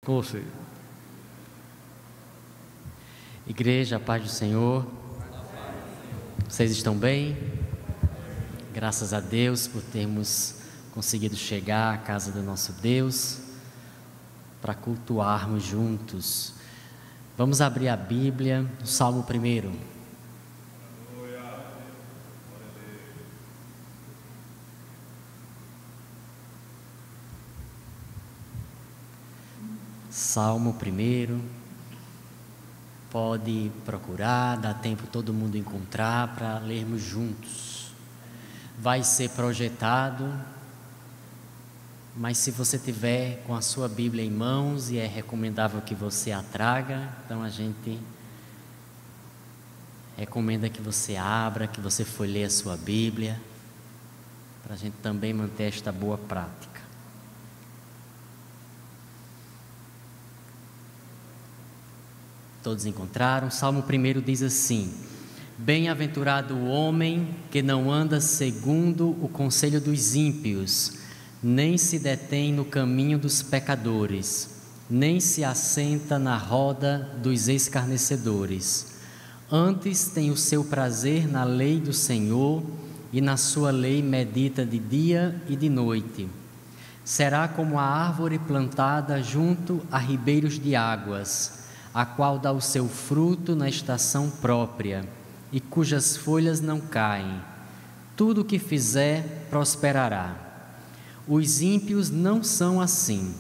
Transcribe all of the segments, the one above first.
Com você. Igreja, a paz do Senhor. Vocês estão bem? Graças a Deus por termos conseguido chegar à casa do nosso Deus para cultuarmos juntos. Vamos abrir a Bíblia no Salmo 1. Salmo 1. Pode procurar, dá tempo todo mundo encontrar para lermos juntos. Vai ser projetado, mas se você tiver com a sua Bíblia em mãos, e é recomendável que você a traga, então a gente recomenda que você abra, que você folheie a sua Bíblia, para a gente também manter esta boa prática. Todos encontraram? Salmo 1 diz assim: Bem-aventurado o homem que não anda segundo o conselho dos ímpios, nem se detém no caminho dos pecadores, nem se assenta na roda dos escarnecedores. Antes tem o seu prazer na lei do Senhor, e na sua lei medita de dia e de noite. Será como a árvore plantada junto a ribeiros de águas, a qual dá o seu fruto na estação própria, e cujas folhas não caem. Tudo o que fizer prosperará. Os ímpios não são assim,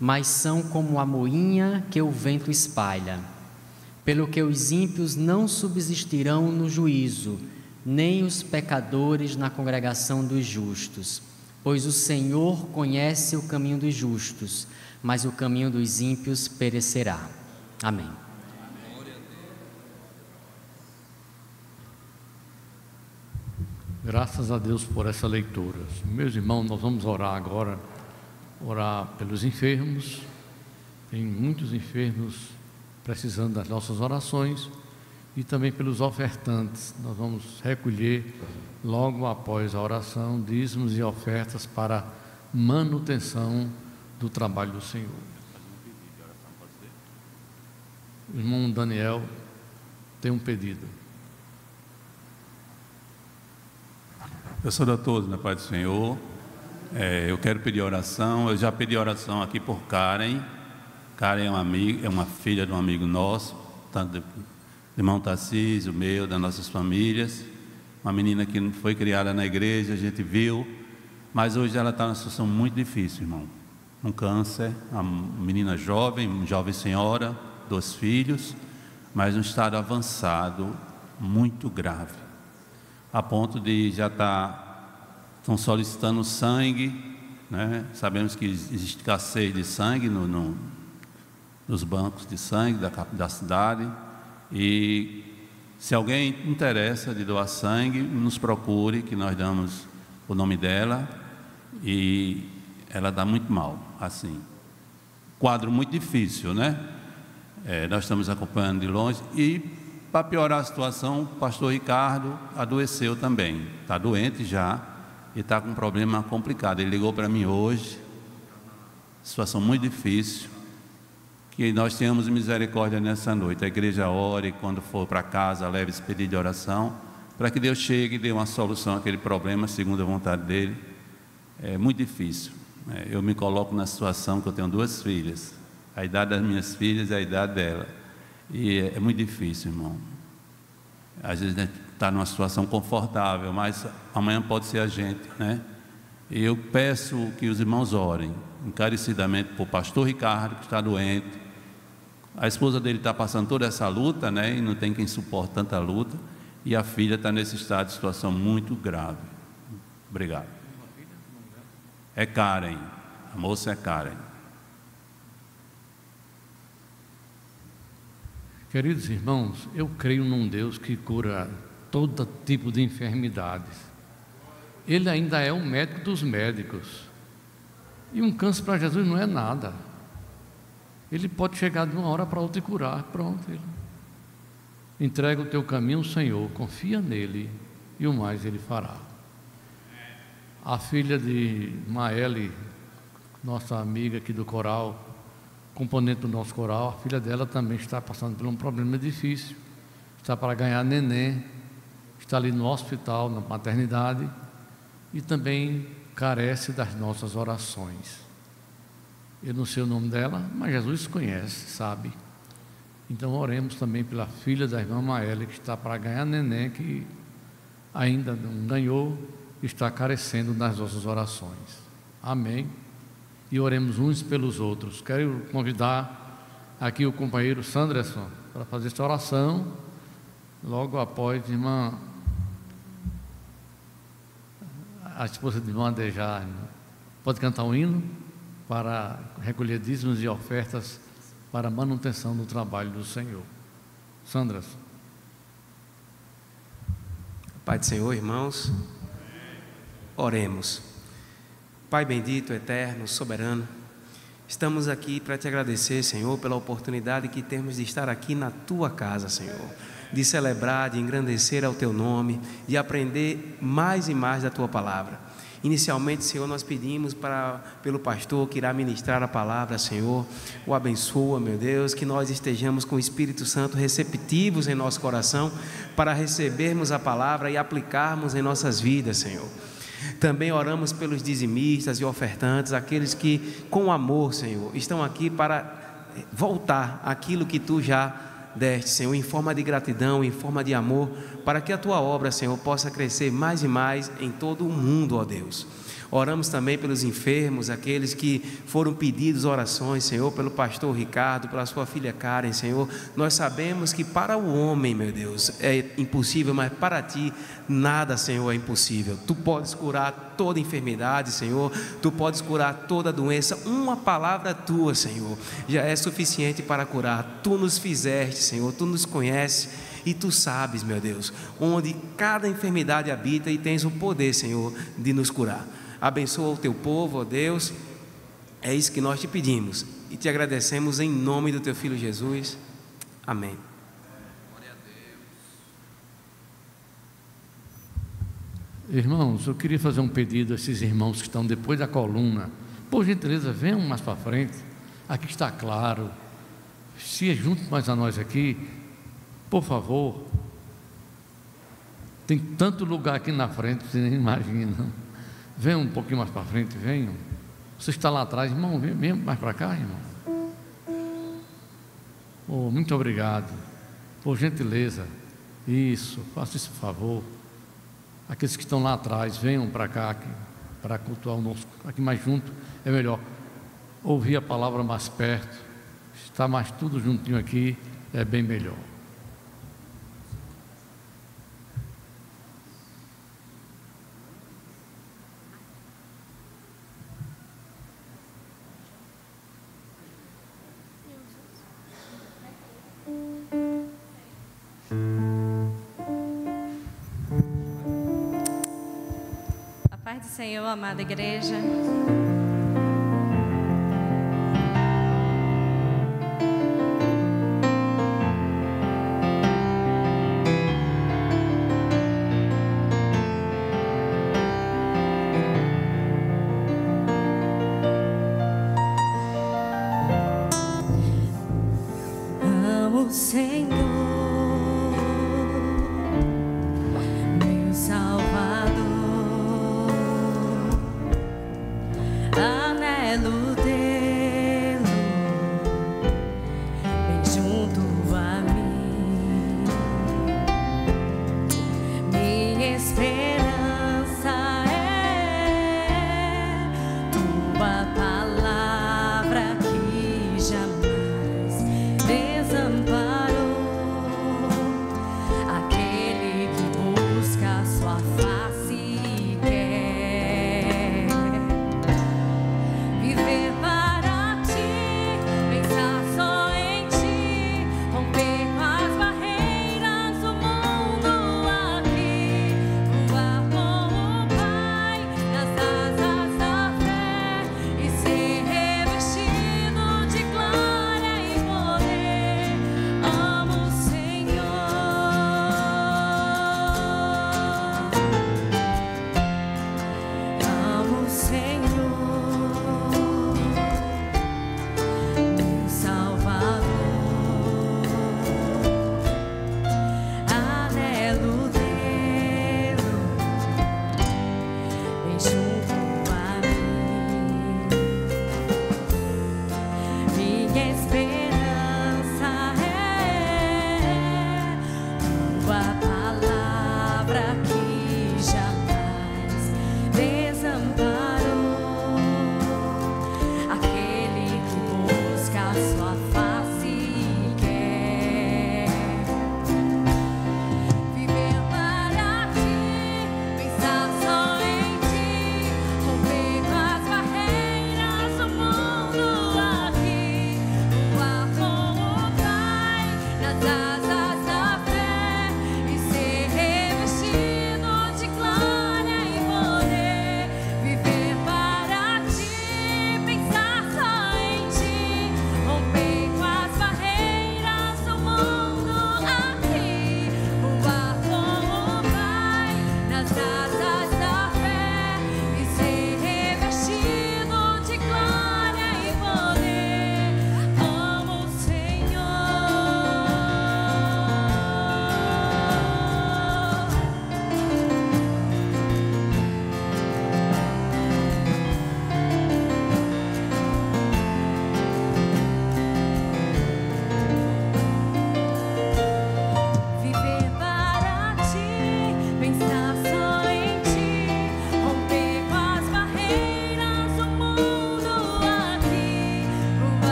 mas são como a moinha que o vento espalha. Pelo que os ímpios não subsistirão no juízo, nem os pecadores na congregação dos justos. Pois o Senhor conhece o caminho dos justos, mas o caminho dos ímpios perecerá. Amém. Graças a Deus por essa leitura. Meus irmãos, nós vamos orar agora, orar pelos enfermos. Tem muitos enfermos precisando das nossas orações, e também pelos ofertantes. Nós vamos recolher logo após a oração dízimos e ofertas para manutenção do trabalho do Senhor. O irmão Daniel tem um pedido. Eu saúdo a todos na paz do Senhor. Eu quero pedir oração. Eu já pedi oração aqui por Karen. Karen é uma amiga, é uma filha de um amigo nosso, tanto do irmão Tarcísio, meu, das nossas famílias. Uma menina que foi criada na igreja, a gente viu, mas hoje ela está numa situação muito difícil, irmão. Um câncer, uma menina jovem, uma jovem senhora, 2 filhos, mas um estado avançado, muito grave, a ponto de já estão solicitando sangue, né? Sabemos que existe escassez de sangue nos bancos de sangue da cidade, e se alguém interessa de doar sangue, nos procure, que nós damos o nome dela, e ela está muito mal, assim, quadro muito difícil, né? Nós estamos acompanhando de longe, e para piorar a situação, o pastor Ricardo adoeceu também, está doente já, e está com um problema complicado. Ele ligou para mim hoje, situação muito difícil, que nós tenhamos misericórdia nessa noite. A igreja ore, quando for para casa, leve esse pedido de oração, para que Deus chegue e dê uma solução àquele problema, segundo a vontade dele. É muito difícil. Eu me coloco na situação que eu tenho 2 filhas, a idade das minhas filhas é a idade dela, e é muito difícil, irmão. Às vezes a gente está numa situação confortável, mas amanhã pode ser a gente, né? E eu peço que os irmãos orem encarecidamente por pastor Ricardo, que está doente. A esposa dele está passando toda essa luta, né? E não tem quem suporte tanta luta, e a filha está nesse estado de situação muito grave. Obrigado. É Karen, a moça é Karen. Queridos irmãos, eu creio num Deus que cura todo tipo de enfermidades. Ele ainda é o médico dos médicos. E um câncer para Jesus não é nada. Ele pode chegar de uma hora para outra e curar. Pronto. Ele entrega o teu caminho ao Senhor, confia nele, e o mais ele fará. A filha de Maeli, nossa amiga aqui do coral, componente do nosso coral, a filha dela também está passando por um problema difícil, está para ganhar neném, está ali no hospital, na maternidade, e também carece das nossas orações. Eu não sei o nome dela, mas Jesus conhece, sabe. Então oremos também pela filha da irmã Maélia, que está para ganhar neném, que ainda não ganhou, está carecendo das nossas orações. Amém. E oremos uns pelos outros. Quero convidar aqui o companheiro Sanderson para fazer esta oração, logo após a esposa de irmã Dejar. Pode cantar um hino para recolher dízimos e ofertas para a manutenção do trabalho do Senhor. Sanderson. Pai do Senhor, irmãos, oremos. Pai bendito, eterno, soberano, estamos aqui para te agradecer, Senhor, pela oportunidade que temos de estar aqui na tua casa, Senhor, de celebrar, de engrandecer ao teu nome, de aprender mais e mais da tua palavra. Inicialmente, Senhor, nós pedimos pelo pastor que irá ministrar a palavra, Senhor, o abençoa, meu Deus, que nós estejamos com o Espírito Santo receptivos em nosso coração para recebermos a palavra e aplicarmos em nossas vidas, Senhor. Também oramos pelos dizimistas e ofertantes, aqueles que com amor, Senhor, estão aqui para voltar aquilo que tu já deste, Senhor, em forma de gratidão, em forma de amor, para que a tua obra, Senhor, possa crescer mais e mais em todo o mundo, ó Deus. Oramos também pelos enfermos, aqueles que foram pedidos orações, Senhor, pelo pastor Ricardo, pela sua filha Karen, Senhor. Nós sabemos que para o homem, meu Deus, é impossível, mas para ti nada, Senhor, é impossível. Tu podes curar toda enfermidade, Senhor. Tu podes curar toda doença. Uma palavra tua, Senhor, já é suficiente para curar. Tu nos fizeste, Senhor, tu nos conheces. E tu sabes, meu Deus, onde cada enfermidade habita e tens o poder, Senhor, de nos curar. Abençoa o teu povo, ó Deus. É isso que nós te pedimos e te agradecemos em nome do teu Filho Jesus. Amém. Glória a Deus. Irmãos, eu queria fazer um pedido a esses irmãos que estão depois da coluna. Por gentileza, venham mais para frente. Aqui está claro. Se junte mais a nós aqui, por favor. Tem tanto lugar aqui na frente, você nem imagina. Venham um pouquinho mais para frente, venham. Você está lá atrás, irmão, vem mais para cá, irmão. Oh, muito obrigado. Por gentileza. Isso, faça esse favor. Aqueles que estão lá atrás, venham para cá, aqui, para cultuar o nosso. Aqui mais junto é melhor. Ouvir a palavra mais perto. Está mais tudo juntinho aqui, é bem melhor. Senhor, amada igreja. Amo o Senhor. Desamparou.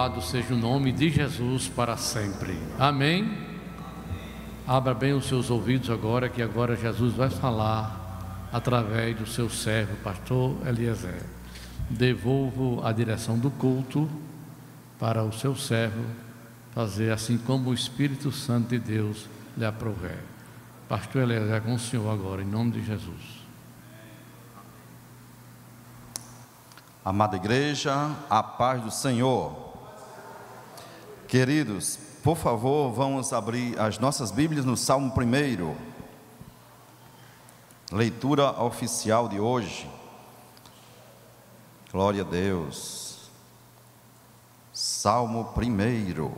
Louvado seja o nome de Jesus para sempre. Amém? Abra bem os seus ouvidos agora, que agora Jesus vai falar através do seu servo, pastor Eliezer. Devolvo a direção do culto para o seu servo fazer assim como o Espírito Santo de Deus lhe aprouver. Pastor Eliezer, com o senhor agora, em nome de Jesus. Amada igreja, a paz do Senhor. Queridos, por favor, vamos abrir as nossas Bíblias no Salmo 1. Leitura oficial de hoje. Glória a Deus. Salmo 1.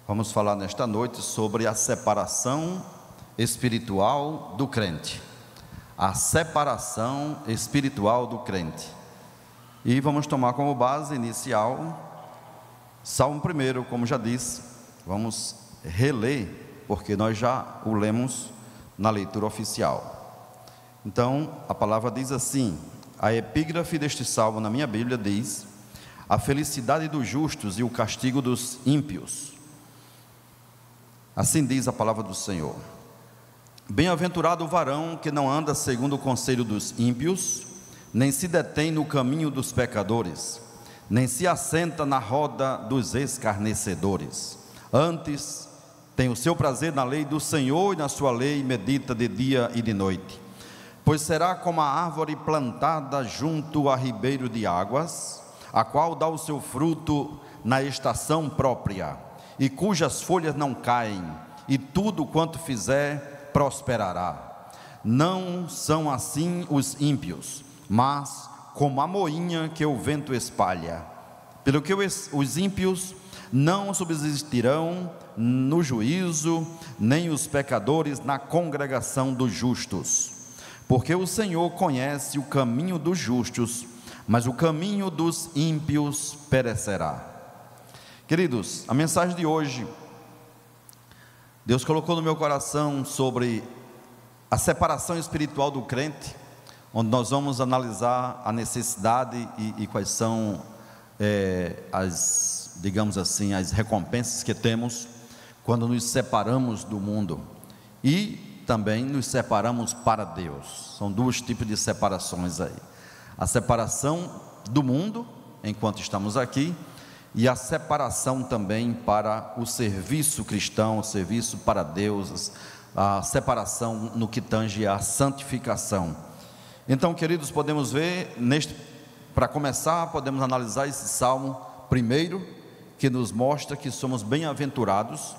Vamos falar nesta noite sobre a separação espiritual do crente. A separação espiritual do crente. E vamos tomar como base inicial Salmo 1, como já disse. Vamos reler, porque nós já o lemos na leitura oficial. Então, a palavra diz assim, a epígrafe deste salmo na minha Bíblia diz: a felicidade dos justos e o castigo dos ímpios. Assim diz a palavra do Senhor. Bem-aventurado o varão que não anda segundo o conselho dos ímpios, nem se detém no caminho dos pecadores, nem se assenta na roda dos escarnecedores. Antes, tem o seu prazer na lei do Senhor, e na sua lei medita de dia e de noite. Pois será como a árvore plantada junto a ribeiro de águas, a qual dá o seu fruto na estação própria, e cujas folhas não caem, e tudo quanto fizer prosperará. Não são assim os ímpios, mas como a moinha que o vento espalha. Pelo que os ímpios não subsistirão no juízo, nem os pecadores na congregação dos justos. Porque o Senhor conhece o caminho dos justos, mas o caminho dos ímpios perecerá. Queridos, a mensagem de hoje, Deus colocou no meu coração sobre a separação espiritual do crente, onde nós vamos analisar a necessidade e quais são digamos assim, as recompensas que temos quando nos separamos do mundo e também nos separamos para Deus. São dois tipos de separações aí: a separação do mundo enquanto estamos aqui, e a separação também para o serviço cristão, o serviço para Deus, a separação no que tange a santificação. Então, queridos, podemos ver, para começar, podemos analisar esse Salmo 1, que nos mostra que somos bem-aventurados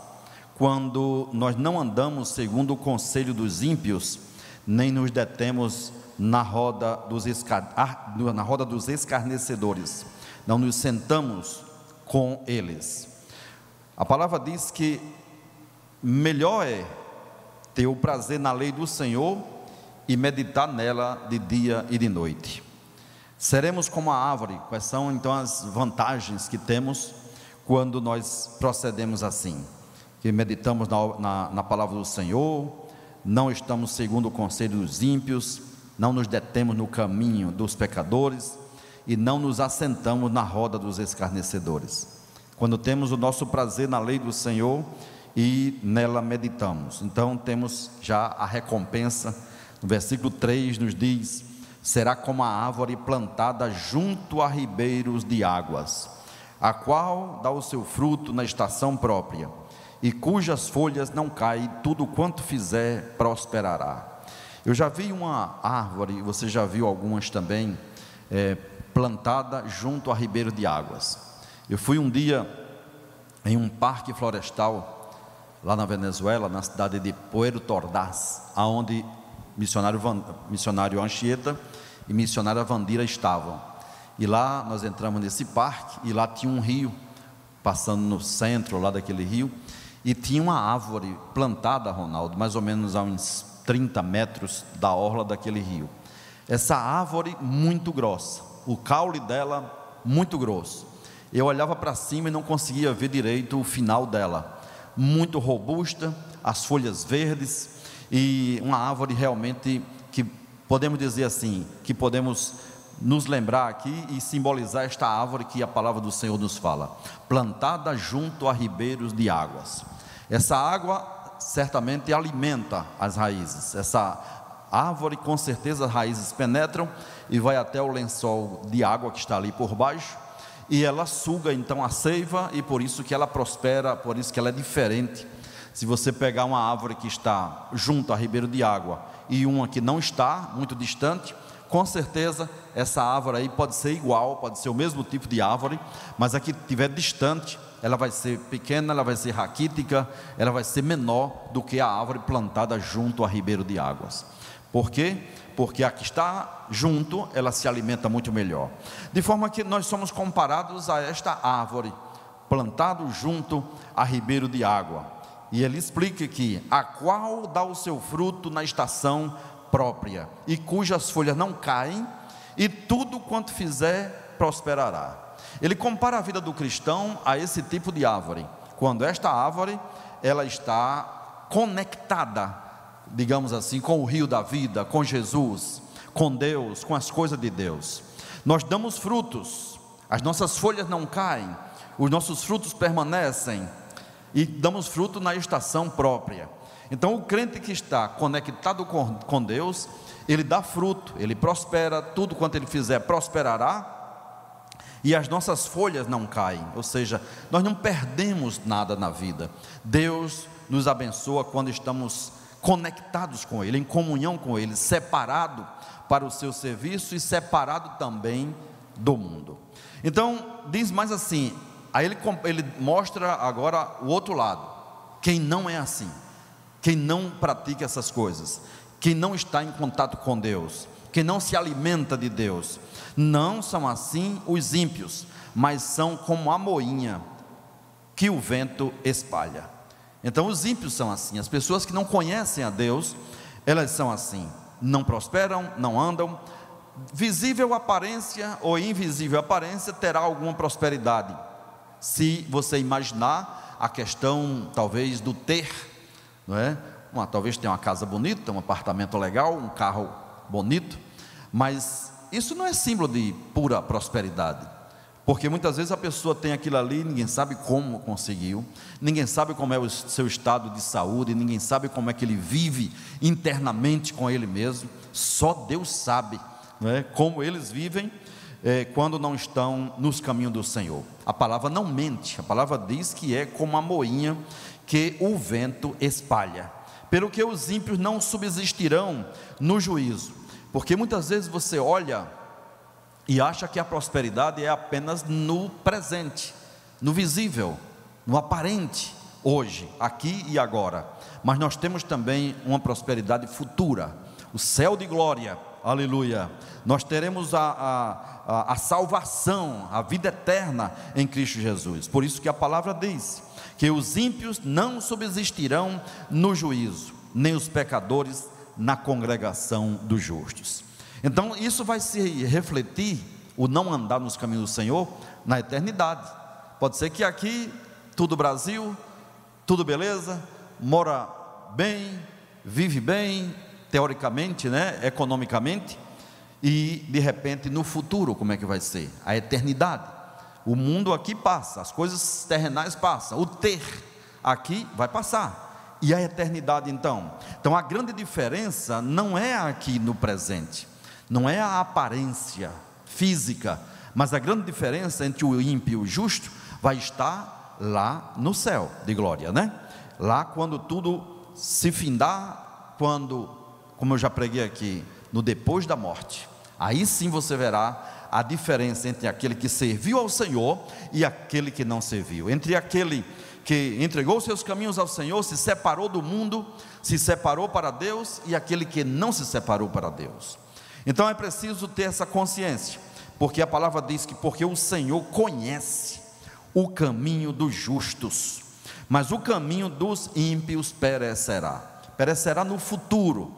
quando nós não andamos segundo o conselho dos ímpios, nem nos detemos na roda dos escarnecedores, não nos sentamos com eles. A palavra diz que melhor é ter o prazer na lei do Senhor e meditar nela de dia e de noite. Seremos como a árvore. Quais são então as vantagens que temos quando nós procedemos assim? Que meditamos na palavra do Senhor, não estamos segundo o conselho dos ímpios, não nos detemos no caminho dos pecadores e não nos assentamos na roda dos escarnecedores. Quando temos o nosso prazer na lei do Senhor e nela meditamos, então temos já a recompensa. No versículo 3 nos diz: será como a árvore plantada junto a ribeiros de águas, a qual dá o seu fruto na estação própria, e cujas folhas não caem, tudo quanto fizer prosperará. Eu já vi uma árvore, você já viu algumas também, plantada junto a ribeiro de águas. Eu fui um dia em um parque florestal lá na Venezuela, na cidade de Puerto Ordaz, aonde missionário Anchieta e missionária Vandira estavam. E lá nós entramos nesse parque, e lá tinha um rio passando no centro lá daquele rio, e tinha uma árvore plantada, Ronaldo, mais ou menos a uns 30 metros da orla daquele rio. Essa árvore muito grossa, o caule dela muito grosso. Eu olhava para cima e não conseguia ver direito o final dela. Muito robusta, as folhas verdes, e uma árvore realmente que podemos dizer assim, que podemos nos lembrar aqui e simbolizar esta árvore que a palavra do Senhor nos fala, plantada junto a ribeiros de águas. Essa água certamente alimenta as raízes. Essa árvore, com certeza, as raízes penetram e vai até o lençol de água que está ali por baixo, e ela suga então a seiva, e por isso que ela prospera, por isso que ela é diferente. Se você pegar uma árvore que está junto a ribeiro de água e uma que não está, muito distante, com certeza essa árvore aí pode ser igual, pode ser o mesmo tipo de árvore, mas a que estiver distante, ela vai ser pequena, ela vai ser raquítica, ela vai ser menor do que a árvore plantada junto a ribeiro de águas. Por quê? Porque a que está junto, ela se alimenta muito melhor. De forma que nós somos comparados a esta árvore, plantado junto a ribeiro de água. E ele explica que a qual dá o seu fruto na estação própria, e cujas folhas não caem, e tudo quanto fizer prosperará. Ele compara a vida do cristão a esse tipo de árvore, quando esta árvore, ela está conectada, digamos assim, com o rio da vida, com Jesus, com Deus, com as coisas de Deus. Nós damos frutos, as nossas folhas não caem, os nossos frutos permanecem, e damos fruto na estação própria. Então o crente que está conectado com Deus, ele dá fruto, ele prospera, tudo quanto ele fizer prosperará, e as nossas folhas não caem, ou seja, nós não perdemos nada na vida. Deus nos abençoa quando estamos conectados com Ele, em comunhão com Ele, separado para o seu serviço e separado também do mundo. Então diz mais assim, aí ele mostra agora o outro lado, quem não é assim, quem não pratica essas coisas, quem não está em contato com Deus, quem não se alimenta de Deus. Não são assim os ímpios, mas são como a moinha que o vento espalha. Então os ímpios são assim, as pessoas que não conhecem a Deus, elas são assim, não prosperam, não andam, visível aparência ou invisível aparência, terá alguma prosperidade, se você imaginar a questão talvez do ter, não é? Talvez tenha uma casa bonita, um apartamento legal, um carro bonito, mas isso não é símbolo de pura prosperidade, porque muitas vezes a pessoa tem aquilo ali, ninguém sabe como conseguiu, ninguém sabe como é o seu estado de saúde, ninguém sabe como é que ele vive internamente com ele mesmo, só Deus sabe, não é? Como eles vivem quando não estão nos caminhos do Senhor. A palavra não mente, a palavra diz que é como a moinha que o vento espalha, pelo que os ímpios não subsistirão no juízo. Porque muitas vezes você olha e acha que a prosperidade é apenas no presente, no visível, no aparente, hoje, aqui e agora. Mas nós temos também uma prosperidade futura, o céu de glória, aleluia. Nós teremos a salvação, a vida eterna em Cristo Jesus. Por isso que a palavra diz que os ímpios não subsistirão no juízo, nem os pecadores na congregação dos justos. Então isso vai se refletir, o não andar nos caminhos do Senhor, na eternidade. Pode ser que aqui, tudo Brasil, tudo beleza, mora bem, vive bem, teoricamente, né, economicamente, e de repente no futuro como é que vai ser? A eternidade. O mundo aqui passa, as coisas terrenais passam, o ter aqui vai passar. E a eternidade então? Então a grande diferença não é aqui no presente, não é a aparência física, mas a grande diferença entre o ímpio e o justo vai estar lá no céu de glória, né? Lá quando tudo se findar, quando, como eu já preguei aqui, no depois da morte, aí sim você verá a diferença entre aquele que serviu ao Senhor e aquele que não serviu, entre aquele que entregou seus caminhos ao Senhor, se separou do mundo, se separou para Deus, e aquele que não se separou para Deus. Então é preciso ter essa consciência, porque a palavra diz que porque o Senhor conhece o caminho dos justos, mas o caminho dos ímpios perecerá no futuro.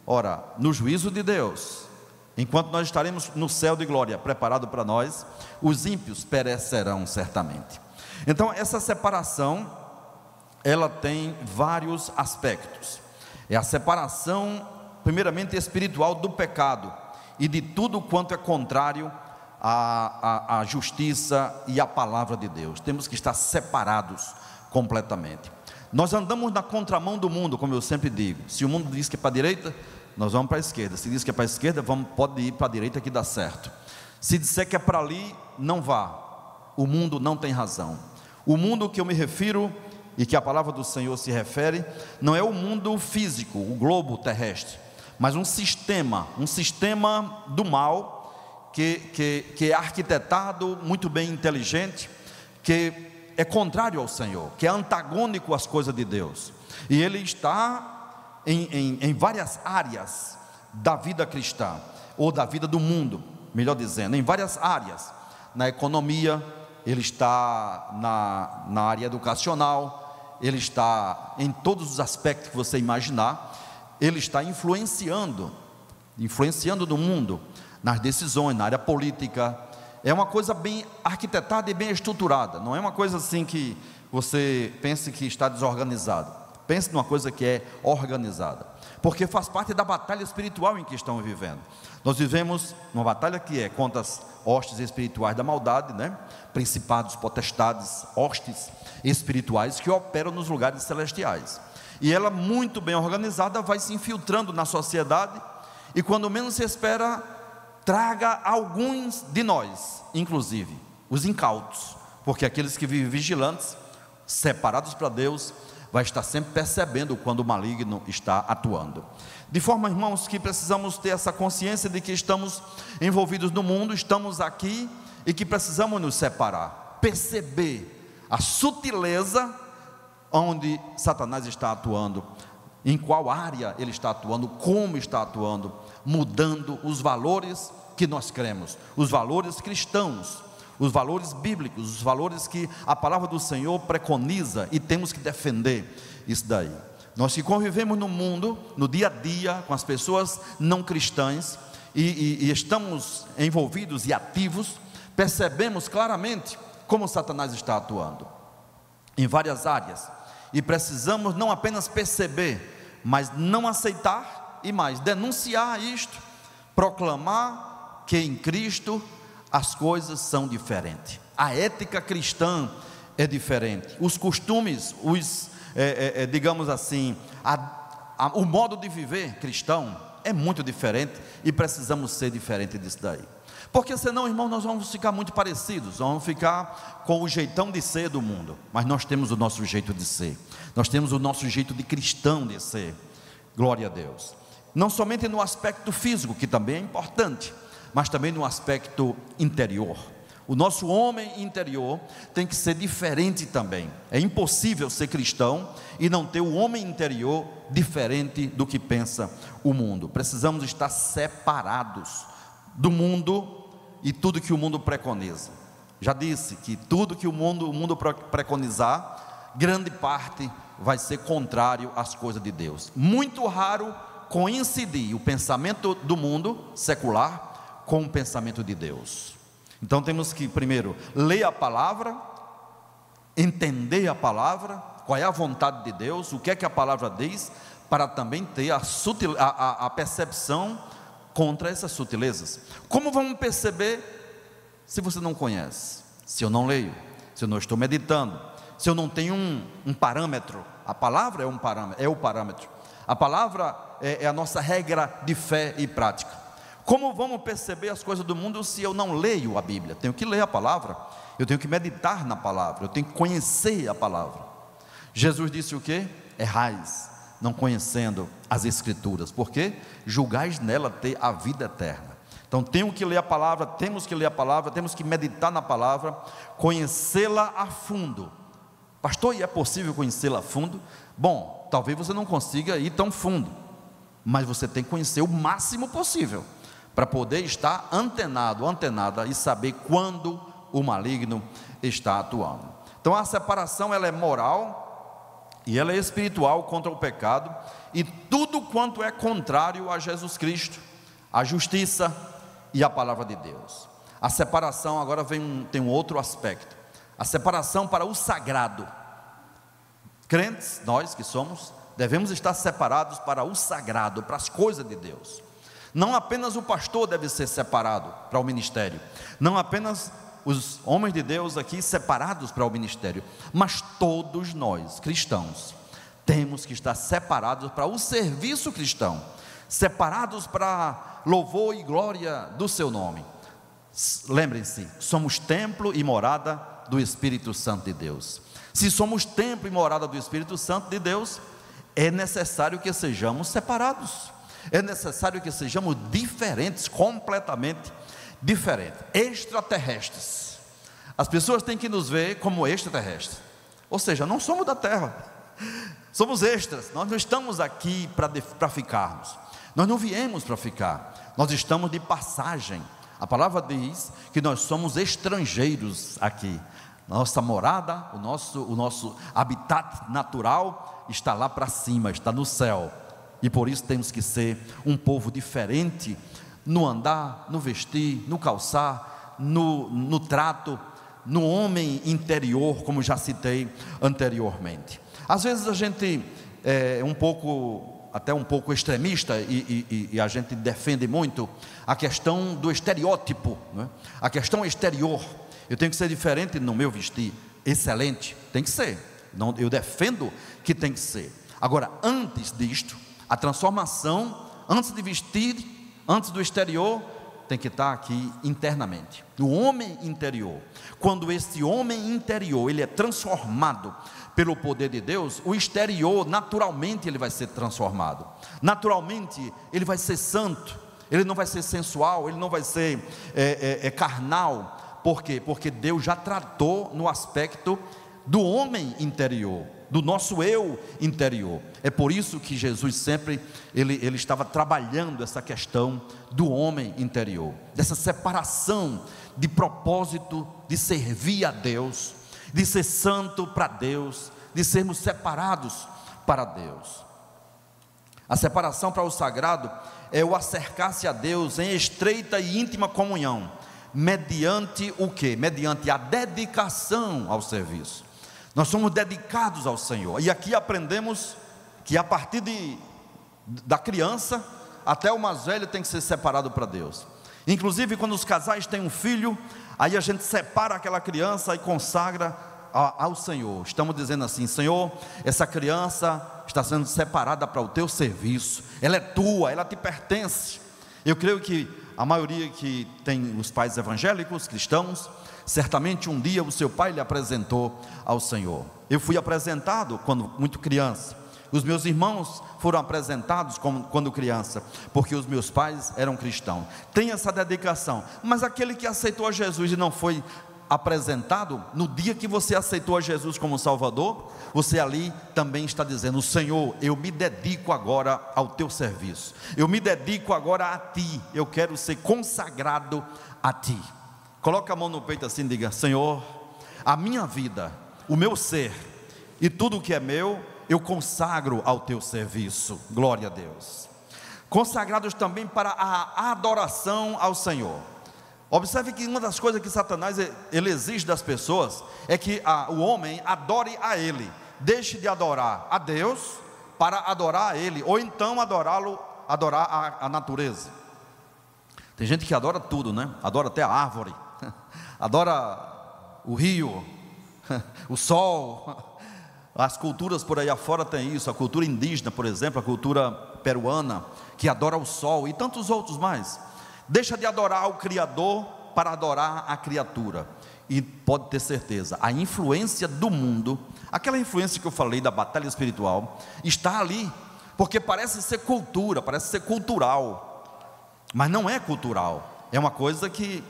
Ora, no juízo de Deus, enquanto nós estaremos no céu de glória preparado para nós, os ímpios perecerão certamente. Então essa separação, ela tem vários aspectos. É a separação primeiramente espiritual do pecado, e de tudo quanto é contrário à justiça e à palavra de Deus. Temos que estar separados completamente. Nós andamos na contramão do mundo, como eu sempre digo. Se o mundo diz que é para a direita, nós vamos para a esquerda. Se diz que é para a esquerda, pode ir para a direita que dá certo. Se disser que é para ali, não vá. O mundo não tem razão. O mundo que eu me refiro e que a palavra do Senhor se refere, não é o mundo físico, o globo terrestre, mas um sistema do mal que é arquitetado, muito bem inteligente, que é contrário ao Senhor, que é antagônico às coisas de Deus, e ele está em várias áreas da vida cristã, ou da vida do mundo, melhor dizendo, em várias áreas. Na economia, ele está na área educacional, ele está em todos os aspectos que você imaginar. Ele está influenciando no mundo, nas decisões, na área política. É uma coisa bem arquitetada e bem estruturada, não é uma coisa assim que você pense que está desorganizado. Pense numa coisa que é organizada, porque faz parte da batalha espiritual em que estamos vivendo. Nós vivemos uma batalha que é contra as hostes espirituais da maldade, né? Principados, potestades, hostes espirituais que operam nos lugares celestiais. E ela, muito bem organizada, vai se infiltrando na sociedade, e quando menos se espera, traga alguns de nós, inclusive os incautos, porque aqueles que vivem vigilantes, separados para Deus, vai estar sempre percebendo quando o maligno está atuando. De forma, irmãos, que precisamos ter essa consciência de que estamos envolvidos no mundo, estamos aqui, e que precisamos nos separar, perceber a sutileza onde Satanás está atuando, em qual área ele está atuando, como está atuando, mudando os valores que nós cremos, os valores cristãos, os valores bíblicos, os valores que a palavra do Senhor preconiza, e temos que defender isso daí. Nós que convivemos no mundo, no dia a dia, com as pessoas não cristãs, e estamos envolvidos e ativos, percebemos claramente como Satanás está atuando, em várias áreas, e precisamos não apenas perceber, mas não aceitar, e mais, denunciar isto, proclamar que em Cristo as coisas são diferentes, a ética cristã é diferente, os costumes, digamos assim, o modo de viver cristão é muito diferente, e precisamos ser diferentes disso daí, porque senão, irmão, nós vamos ficar muito parecidos, vamos ficar com o jeitão de ser do mundo, mas nós temos o nosso jeito de ser, nós temos o nosso jeito de cristão de ser, glória a Deus, não somente no aspecto físico, que também é importante, mas também no aspecto interior. O nosso homem interior tem que ser diferente também. É impossível ser cristão e não ter o homem interior diferente do que pensa o mundo. Precisamos estar separados do mundo e tudo que o mundo preconiza. Já disse que tudo que o mundo preconizar, grande parte vai ser contrário às coisas de Deus. Muito raro coincidir o pensamento do mundo secular com o pensamento de Deus. Então temos que primeiro ler a palavra, entender a palavra, qual é a vontade de Deus, o que é que a palavra diz, para também ter a percepção contra essas sutilezas. Como vamos perceber se você não conhece? Se eu não leio, se eu não estou meditando, se eu não tenho um parâmetro. A palavra é o parâmetro. A palavra é a nossa regra de fé e prática. Como vamos perceber as coisas do mundo se eu não leio a Bíblia? Tenho que ler a palavra, eu tenho que meditar na palavra, eu tenho que conhecer a palavra. Jesus disse o quê? Errais, não conhecendo as Escrituras, porque julgais nela ter a vida eterna. Então tenho que ler a palavra, temos que ler a palavra, temos que meditar na palavra, conhecê-la a fundo. Pastor, e é possível conhecê-la a fundo? Bom, talvez você não consiga ir tão fundo, mas você tem que conhecer o máximo possível, para poder estar antenada e saber quando o maligno está atuando. Então a separação, ela é moral e ela é espiritual contra o pecado e tudo quanto é contrário a Jesus Cristo, a justiça e a palavra de Deus. A separação agora tem um outro aspecto, a separação para o sagrado. Crentes, nós que somos, devemos estar separados para o sagrado, para as coisas de Deus. Não apenas o pastor deve ser separado para o ministério, não apenas os homens de Deus aqui separados para o ministério, mas todos nós, cristãos, temos que estar separados para o serviço cristão, separados para louvor e glória do seu nome. Lembrem-se, somos templo e morada do Espírito Santo de Deus. Se somos templo e morada do Espírito Santo de Deus, é necessário que sejamos separados, é necessário que sejamos diferentes, completamente diferentes, extraterrestres. As pessoas têm que nos ver como extraterrestres, ou seja, não somos da terra, somos extras. Nós não estamos aqui para ficarmos, nós não viemos para ficar, nós estamos de passagem. A palavra diz que nós somos estrangeiros aqui. Nossa morada, o nosso habitat natural está lá para cima, está no céu. E por isso temos que ser um povo diferente no andar, no vestir, no calçar, no trato, no homem interior, como já citei anteriormente. Às vezes a gente é até um pouco extremista e a gente defende muito a questão do estereótipo, né? A questão exterior. Eu tenho que ser diferente no meu vestir. Excelente, tem que ser. Não, eu defendo que tem que ser. Agora, antes disto, a transformação, antes de vestir, antes do exterior, tem que estar aqui internamente, no homem interior. Quando esse homem interior ele é transformado pelo poder de Deus, o exterior naturalmente ele vai ser transformado, naturalmente ele vai ser santo, ele não vai ser sensual, ele não vai ser carnal. Por quê? Porque Deus já tratou no aspecto do homem interior, do nosso eu interior. É por isso que Jesus sempre ele estava trabalhando essa questão do homem interior, dessa separação de propósito, de servir a Deus, de ser santo para Deus, de sermos separados para Deus. A separação para o sagrado é o acercar-se a Deus em estreita e íntima comunhão, mediante o quê? Mediante a dedicação ao serviço. Nós somos dedicados ao Senhor, e aqui aprendemos que a partir da criança até o mais velho tem que ser separado para Deus. Inclusive quando os casais têm um filho, aí a gente separa aquela criança e consagra ao Senhor. Estamos dizendo assim: Senhor, essa criança está sendo separada para o teu serviço, ela é tua, ela te pertence. Eu creio que a maioria que tem os pais evangélicos, cristãos, certamente um dia o seu pai lhe apresentou ao Senhor. Eu fui apresentado quando muito criança, os meus irmãos foram apresentados quando criança, porque os meus pais eram cristãos. Tem essa dedicação, mas aquele que aceitou a Jesus e não foi apresentado, no dia que você aceitou a Jesus como Salvador, você ali também está dizendo: Senhor, eu me dedico agora ao teu serviço, eu me dedico agora a ti, eu quero ser consagrado a ti. Coloca a mão no peito assim e diga: Senhor, a minha vida, o meu ser e tudo que é meu, eu consagro ao teu serviço. Glória a Deus. Consagrados também para a adoração ao Senhor. Observe que uma das coisas que Satanás ele exige das pessoas é que o homem adore a ele, deixe de adorar a Deus para adorar a ele, ou então adorar a natureza. Tem gente que adora tudo, né? Adora até a árvore, adora o rio, o sol. As culturas por aí afora têm isso, a cultura indígena, por exemplo, a cultura peruana, que adora o sol e tantos outros mais. Deixa de adorar o Criador para adorar a criatura. E pode ter certeza, a influência do mundo, aquela influência que eu falei da batalha espiritual, está ali, porque parece ser cultura, parece ser cultural, mas não é cultural, é uma coisa que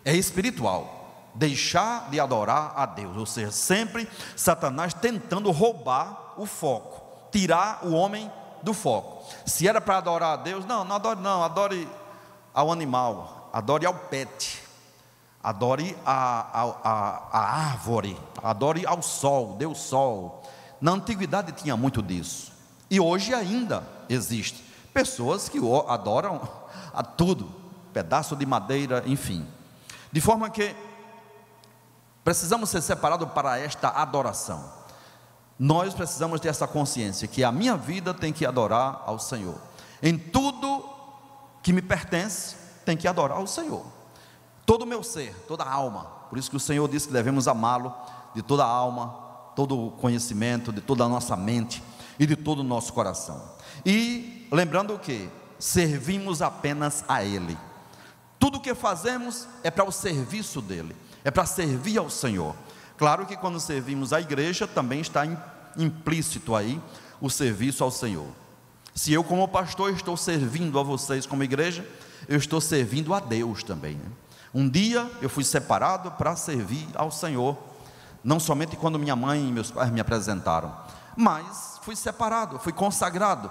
é espiritual. Deixar de adorar a Deus, ou seja, sempre Satanás tentando roubar o foco, tirar o homem do foco. Se era para adorar a Deus, não adore ao animal, adore ao pet, adore a árvore, adore ao sol, Deus sol. Na antiguidade tinha muito disso, e hoje ainda existe pessoas que adoram a tudo, pedaço de madeira, enfim. De forma que precisamos ser separados para esta adoração. Nós precisamos ter essa consciência que a minha vida tem que adorar ao Senhor, em tudo que me pertence tem que adorar o Senhor. Todo o meu ser, toda a alma. Por isso que o Senhor disse que devemos amá-lo de toda a alma, todo o conhecimento, de toda a nossa mente e de todo o nosso coração. E lembrando que servimos apenas a Ele. Tudo o que fazemos é para o serviço dEle, é para servir ao Senhor. Claro que quando servimos a igreja também está implícito aí o serviço ao Senhor. Se eu como pastor estou servindo a vocês como igreja, eu estou servindo a Deus também, né? Um dia eu fui separado para servir ao Senhor, não somente quando minha mãe e meus pais me apresentaram, mas fui separado, fui consagrado.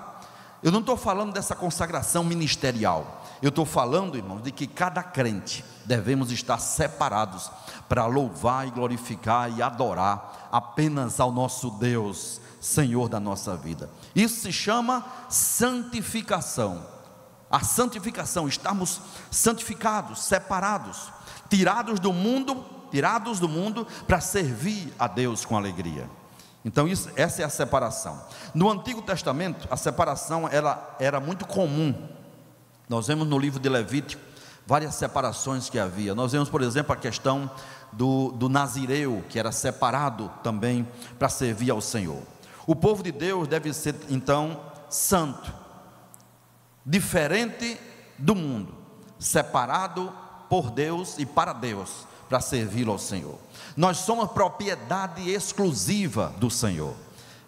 Eu não estou falando dessa consagração ministerial, eu estou falando, irmãos, de que cada crente devemos estar separados para louvar e glorificar e adorar apenas ao nosso Deus, Senhor da nossa vida. Isso se chama santificação. A santificação, estarmos santificados, separados, tirados do mundo para servir a Deus com alegria. Então essa é a separação. No Antigo Testamento, a separação era muito comum. Nós vemos no livro de Levítico várias separações que havia. Nós vemos, por exemplo, a questão do nazireu, que era separado também para servir ao Senhor. O povo de Deus deve ser então santo, diferente do mundo, separado por Deus e para Deus, para servi-lo ao Senhor. Nós somos propriedade exclusiva do Senhor,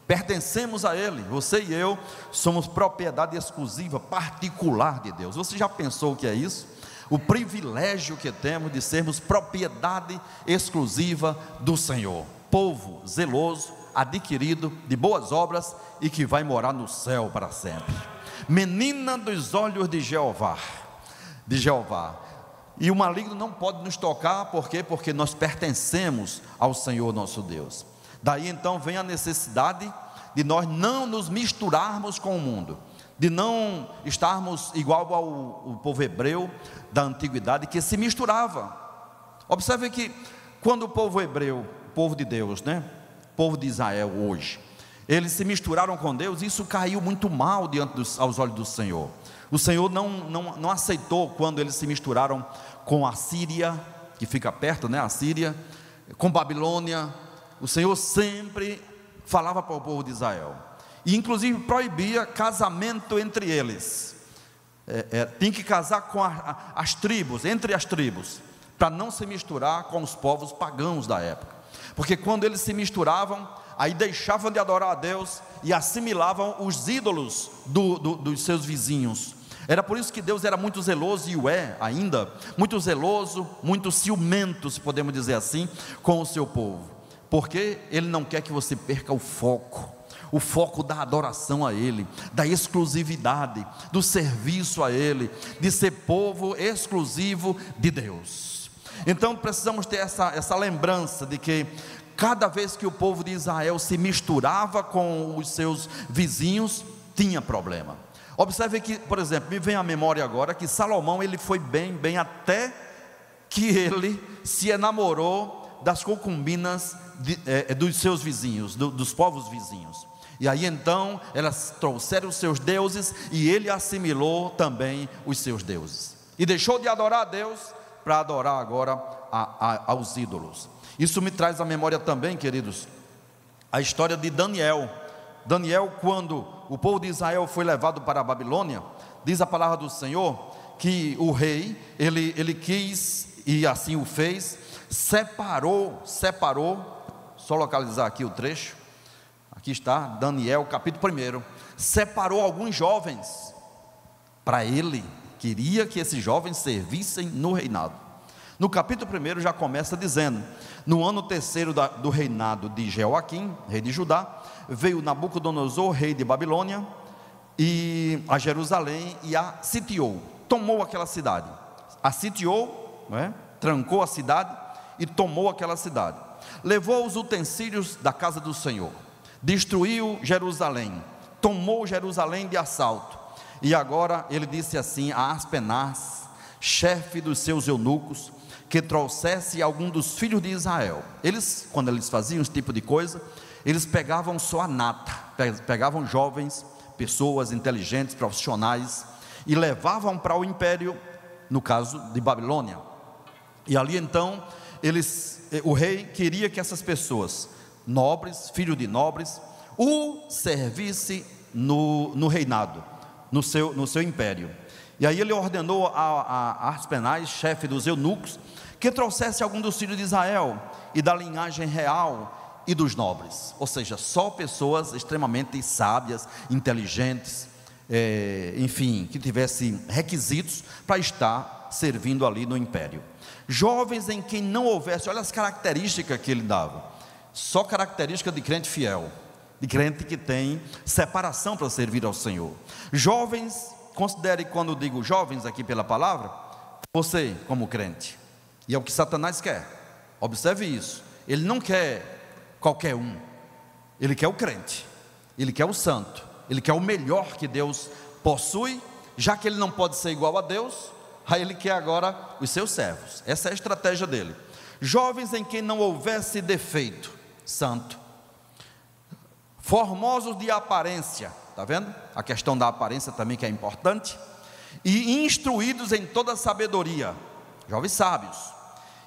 pertencemos a Ele. Você e eu somos propriedade exclusiva, particular de Deus. Você já pensou o que é isso? O privilégio que temos de sermos propriedade exclusiva do Senhor, povo zeloso, adquirido de boas obras e que vai morar no céu para sempre. Menina dos olhos de Jeová. E o maligno não pode nos tocar, por quê? Porque nós pertencemos ao Senhor nosso Deus. Daí então vem a necessidade de nós não nos misturarmos com o mundo, de não estarmos igual ao povo hebreu da antiguidade, que se misturava. Observe que quando o povo hebreu, o povo de Deus, né? O povo de Israel hoje, eles se misturaram com Deus, isso caiu muito mal aos olhos do Senhor. O Senhor não aceitou quando eles se misturaram com a Síria, que fica perto, né? A Síria, com Babilônia. O Senhor sempre falava para o povo de Israel, e inclusive proibia casamento entre eles. Tem que casar com as tribos, entre as tribos, para não se misturar com os povos pagãos da época, porque quando eles se misturavam, aí deixavam de adorar a Deus e assimilavam os ídolos dos seus vizinhos. Era por isso que Deus era muito zeloso, e o é ainda, muito zeloso, muito ciumento, se podemos dizer assim, com o seu povo, porque Ele não quer que você perca o foco da adoração a Ele, da exclusividade, do serviço a Ele, de ser povo exclusivo de Deus. Então precisamos ter essa lembrança de que cada vez que o povo de Israel se misturava com os seus vizinhos, tinha problema. Observe que, por exemplo, me vem à memória agora que Salomão, ele foi bem até que ele se enamorou das concubinas dos seus vizinhos, dos povos vizinhos. E aí então elas trouxeram os seus deuses, e ele assimilou também os seus deuses, e deixou de adorar a Deus para adorar agora aos ídolos. Isso me traz à memória também, queridos, a história de Daniel, quando o povo de Israel foi levado para a Babilônia, diz a palavra do Senhor, que o rei, ele quis, e assim o fez, separou, só localizar aqui o trecho, aqui está, Daniel capítulo 1, separou alguns jovens, para ele, queria que esses jovens servissem no reinado. No capítulo 1 já começa dizendo: no ano 3º do reinado de Jeoaquim, rei de Judá, veio Nabucodonosor, rei de Babilônia, e a Jerusalém, e a sitiou, tomou aquela cidade, trancou a cidade e tomou aquela cidade, levou os utensílios da casa do Senhor, destruiu Jerusalém, tomou Jerusalém de assalto. E agora ele disse assim a Aspenaz, chefe dos seus eunucos, que trouxesse algum dos filhos de Israel. Quando eles faziam esse tipo de coisa, eles pegavam só a nata, pegavam jovens, pessoas inteligentes, profissionais, e levavam para o império, no caso de Babilônia. E ali então, o rei queria que essas pessoas, nobres, filhos de nobres, o servisse no reinado, no seu império. E aí ele ordenou a Aspenaz, chefe dos eunucos, que trouxesse algum dos filhos de Israel e da linhagem real e dos nobres, ou seja, só pessoas extremamente sábias, inteligentes, enfim, que tivessem requisitos para estar servindo ali no império. Jovens em quem não houvesse, olha as características que ele dava, só característica de crente fiel, de crente que tem separação para servir ao Senhor. Jovens, considere, quando digo jovens aqui pela palavra, você como crente, e é o que Satanás quer, observe isso, ele não quer qualquer um, ele quer o crente, ele quer o santo, ele quer o melhor que Deus possui, já que ele não pode ser igual a Deus, aí ele quer agora os seus servos, essa é a estratégia dele. Jovens em quem não houvesse defeito, santo, formosos de aparência, está vendo? A questão da aparência também que é importante, e instruídos em toda sabedoria, jovens sábios,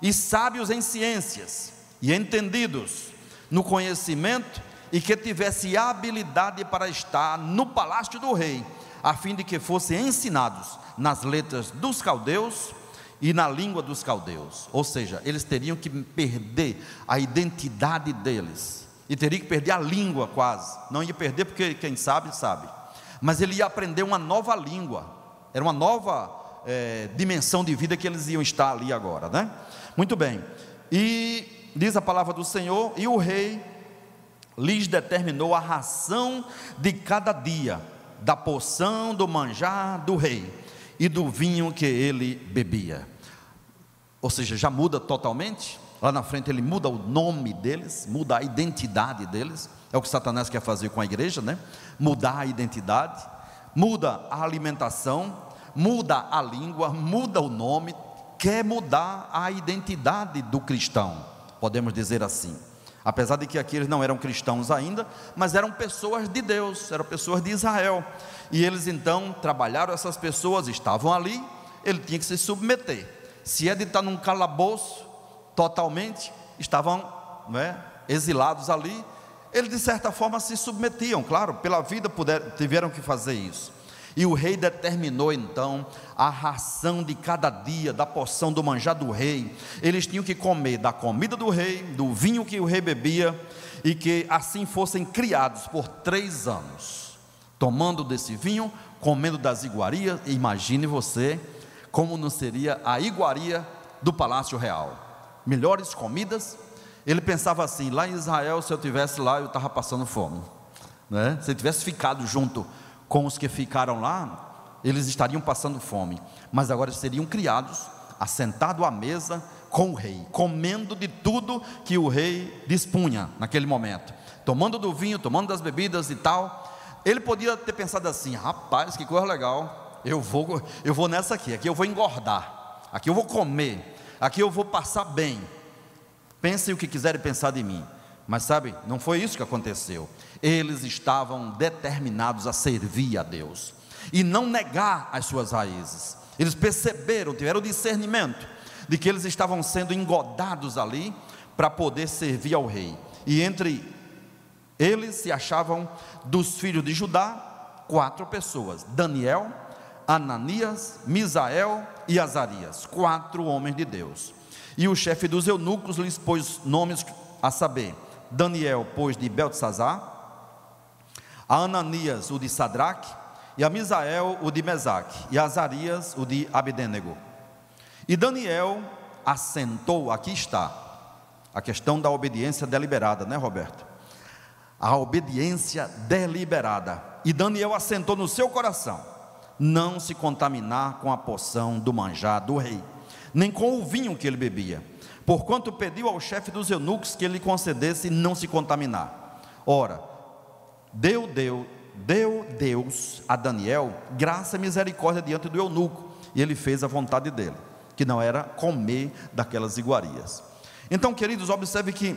e sábios em ciências, e entendidos no conhecimento, e que tivesse habilidade para estar no palácio do rei, a fim de que fossem ensinados nas letras dos caldeus e na língua dos caldeus. Ou seja, eles teriam que perder a identidade deles, e teria que perder a língua quase, não ia perder porque quem sabe, sabe, mas ele ia aprender uma nova língua, era uma nova dimensão de vida que eles iam estar ali agora, né? Muito bem, e diz a palavra do Senhor, e o rei lhes determinou a ração de cada dia, da porção do manjar do rei, e do vinho que ele bebia. Ou seja, já muda totalmente. Lá na frente ele muda o nome deles, muda a identidade deles. É o que Satanás quer fazer com a igreja, né? Mudar a identidade, muda a alimentação, muda a língua, muda o nome, quer mudar a identidade do cristão, podemos dizer assim. Apesar de que aqui eles não eram cristãos ainda, mas eram pessoas de Deus, eram pessoas de Israel, e eles então trabalharam, essas pessoas estavam ali, ele tinha que se submeter. Se é de estar num calabouço, totalmente, estavam, exilados ali, eles de certa forma se submetiam, claro, pela vida tiveram que fazer isso. E o rei determinou então a ração de cada dia, da porção do manjar do rei. Eles tinham que comer da comida do rei, do vinho que o rei bebia, e que assim fossem criados por 3 anos, tomando desse vinho, comendo das iguarias. Imagine você como não seria a iguaria do palácio real, melhores comidas. Ele pensava assim, lá em Israel, se eu estivesse lá, eu estava passando fome, né? Se eu tivesse ficado junto com os que ficaram lá, eles estariam passando fome, mas agora seriam criados, assentados à mesa com o rei, comendo de tudo que o rei dispunha naquele momento, tomando do vinho, tomando das bebidas e tal. Ele podia ter pensado assim, rapaz, que coisa legal, eu vou nessa aqui eu vou engordar, aqui eu vou comer, aqui eu vou passar bem. Pensem o que quiserem pensar de mim, mas sabe, não foi isso que aconteceu. Eles estavam determinados a servir a Deus e não negar as suas raízes. Eles perceberam, tiveram o discernimento de que eles estavam sendo engodados ali para poder servir ao rei. E entre eles se achavam, dos filhos de Judá, 4 pessoas: Daniel, Ananias, Misael e Azarias, 4 homens de Deus. E o chefe dos eunucos lhes pôs nomes, a saber, Daniel pôs de Beltesazar, a Ananias o de Sadraque, e a Misael o de Mesaque, e a Azarias o de Abednego. E Daniel assentou, aqui está a questão da obediência deliberada, né, Roberto? A obediência deliberada. E Daniel assentou no seu coração não se contaminar com a porção do manjar do rei, nem com o vinho que ele bebia, porquanto pediu ao chefe dos eunucos que ele concedesse não se contaminar. Ora, deu Deus a Daniel graça e misericórdia diante do eunuco, e ele fez a vontade dele, que não era comer daquelas iguarias. Então, queridos, observe que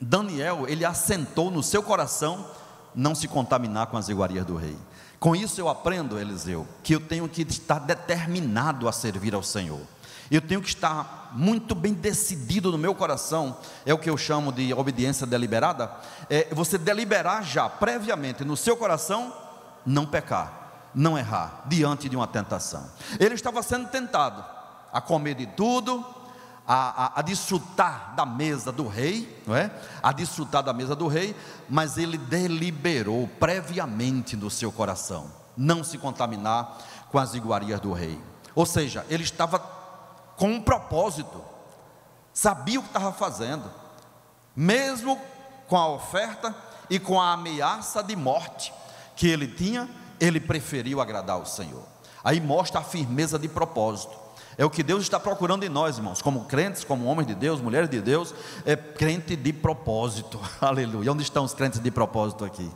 Daniel, ele assentou no seu coração não se contaminar com as iguarias do rei. Com isso eu aprendo, Eliseu, que eu tenho que estar determinado a servir ao Senhor. Eu tenho que estar muito bem decidido no meu coração. É o que eu chamo de obediência deliberada. É você deliberar já previamente no seu coração não pecar, não errar diante de uma tentação. Ele estava sendo tentado a comer de tudo, a desfrutar da mesa do rei, não é? A desfrutar da mesa do rei, mas ele deliberou previamente no seu coração não se contaminar com as iguarias do rei. Ou seja, ele estava com um propósito, sabia o que estava fazendo, mesmo com a oferta e com a ameaça de morte que ele tinha, ele preferiu agradar ao Senhor. Aí mostra a firmeza de propósito. É o que Deus está procurando em nós, irmãos, como crentes, como homens de Deus, mulheres de Deus, é crente de propósito. Aleluia. Onde estão os crentes de propósito aqui?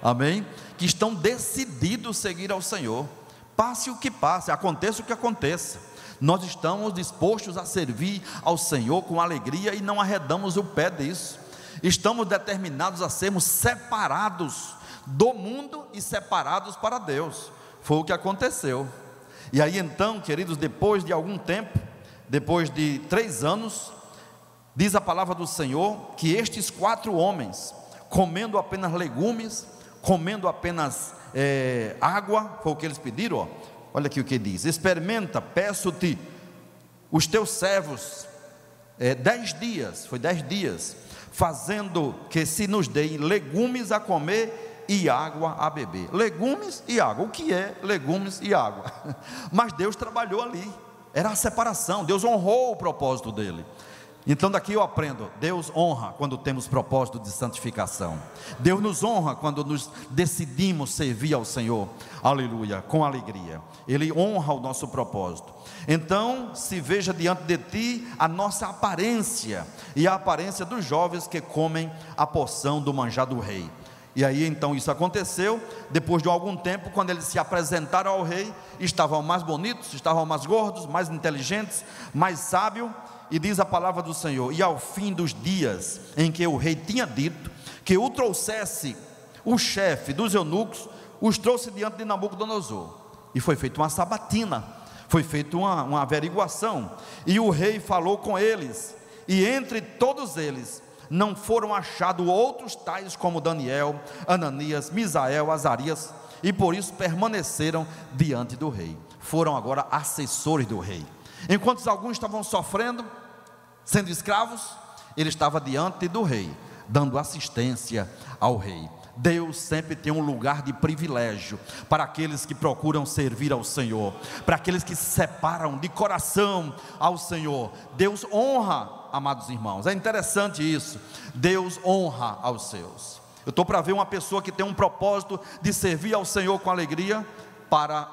Amém? Que estão decididos a seguir ao Senhor, passe o que passe, aconteça o que aconteça. Nós estamos dispostos a servir ao Senhor com alegria e não arredamos o pé disso. Estamos determinados a sermos separados do mundo e separados para Deus. Foi o que aconteceu. E aí então, queridos, depois de algum tempo, depois de 3 anos, diz a palavra do Senhor que estes 4 homens, comendo apenas legumes, comendo apenas água, foi o que eles pediram, ó. Olha aqui o que diz: experimenta, peço-te, os teus servos, 10 dias, foi 10 dias, fazendo que se nos deem legumes a comer e água a beber. Legumes e água. O que é legumes e água? Mas Deus trabalhou ali, era a separação. Deus honrou o propósito dele. Então daqui eu aprendo: Deus honra quando temos propósito de santificação. Deus nos honra quando nos decidimos servir ao Senhor, aleluia, com alegria. Ele honra o nosso propósito. Então se veja diante de ti a nossa aparência e a aparência dos jovens que comem a porção do manjar do rei. E aí então isso aconteceu, depois de algum tempo, quando eles se apresentaram ao rei, estavam mais bonitos, estavam mais gordos, mais inteligentes, mais sábios, e diz a palavra do Senhor: e ao fim dos dias em que o rei tinha dito que o trouxesse, o chefe dos eunucos os trouxe diante de Nabucodonosor, e foi feita uma sabatina, foi feita uma averiguação, e o rei falou com eles, e entre todos eles não foram achados outros tais como Daniel, Ananias, Misael, Azarias, e por isso permaneceram diante do rei. Foram agora assessores do rei. Enquanto alguns estavam sofrendo, sendo escravos, ele estava diante do rei, dando assistência ao rei. Deus sempre tem um lugar de privilégio para aqueles que procuram servir ao Senhor, para aqueles que se separam de coração ao Senhor. Deus honra, amados irmãos, é interessante isso. Deus honra aos seus. Eu estou para ver uma pessoa que tem um propósito de servir ao Senhor com alegria, para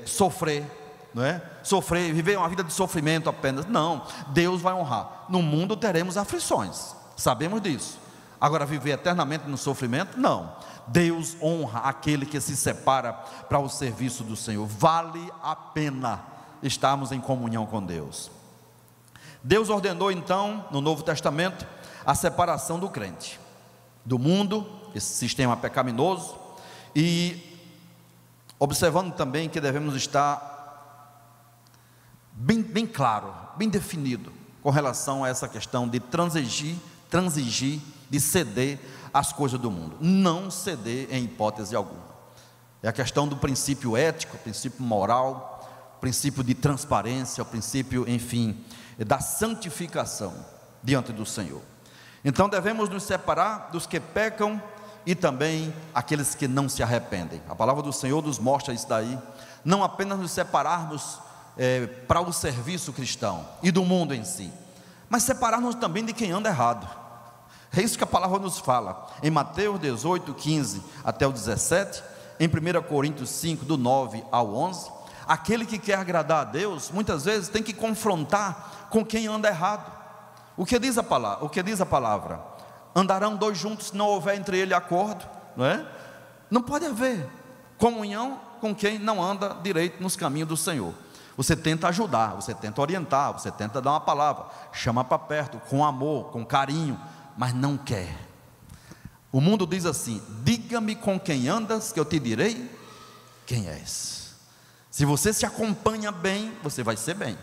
sofrer, não é? Sofrer, viver uma vida de sofrimento apenas. Não, Deus vai honrar. No mundo teremos aflições, sabemos disso. Agora, viver eternamente no sofrimento, não. Deus honra aquele que se separa para o serviço do Senhor. Vale a pena estarmos em comunhão com Deus. Deus ordenou então, no Novo Testamento, a separação do crente do mundo, esse sistema pecaminoso, e observando também que devemos estar bem claro, bem definido com relação a essa questão de transigir, de ceder às coisas do mundo. Não ceder em hipótese alguma. É a questão do princípio ético, princípio moral, princípio de transparência, o princípio, enfim, da santificação diante do Senhor. Então devemos nos separar dos que pecam e também aqueles que não se arrependem. A palavra do Senhor nos mostra isso daí. Não apenas nos separarmos para o serviço cristão e do mundo em si, mas separar-nos também de quem anda errado. É isso que a palavra nos fala, em Mateus 18, 15 até o 17, em 1 Coríntios 5, do 9 ao 11, aquele que quer agradar a Deus, muitas vezes tem que confrontar com quem anda errado. O que diz a palavra? Andarão 2 juntos se não houver entre eles acordo, não é? Não pode haver comunhão com quem não anda direito nos caminhos do Senhor. Você tenta ajudar, você tenta orientar, você tenta dar uma palavra, chama para perto, com amor, com carinho, mas não quer. O mundo diz assim: diga-me com quem andas, que eu te direi quem és. Se você se acompanha bem, você vai ser bem.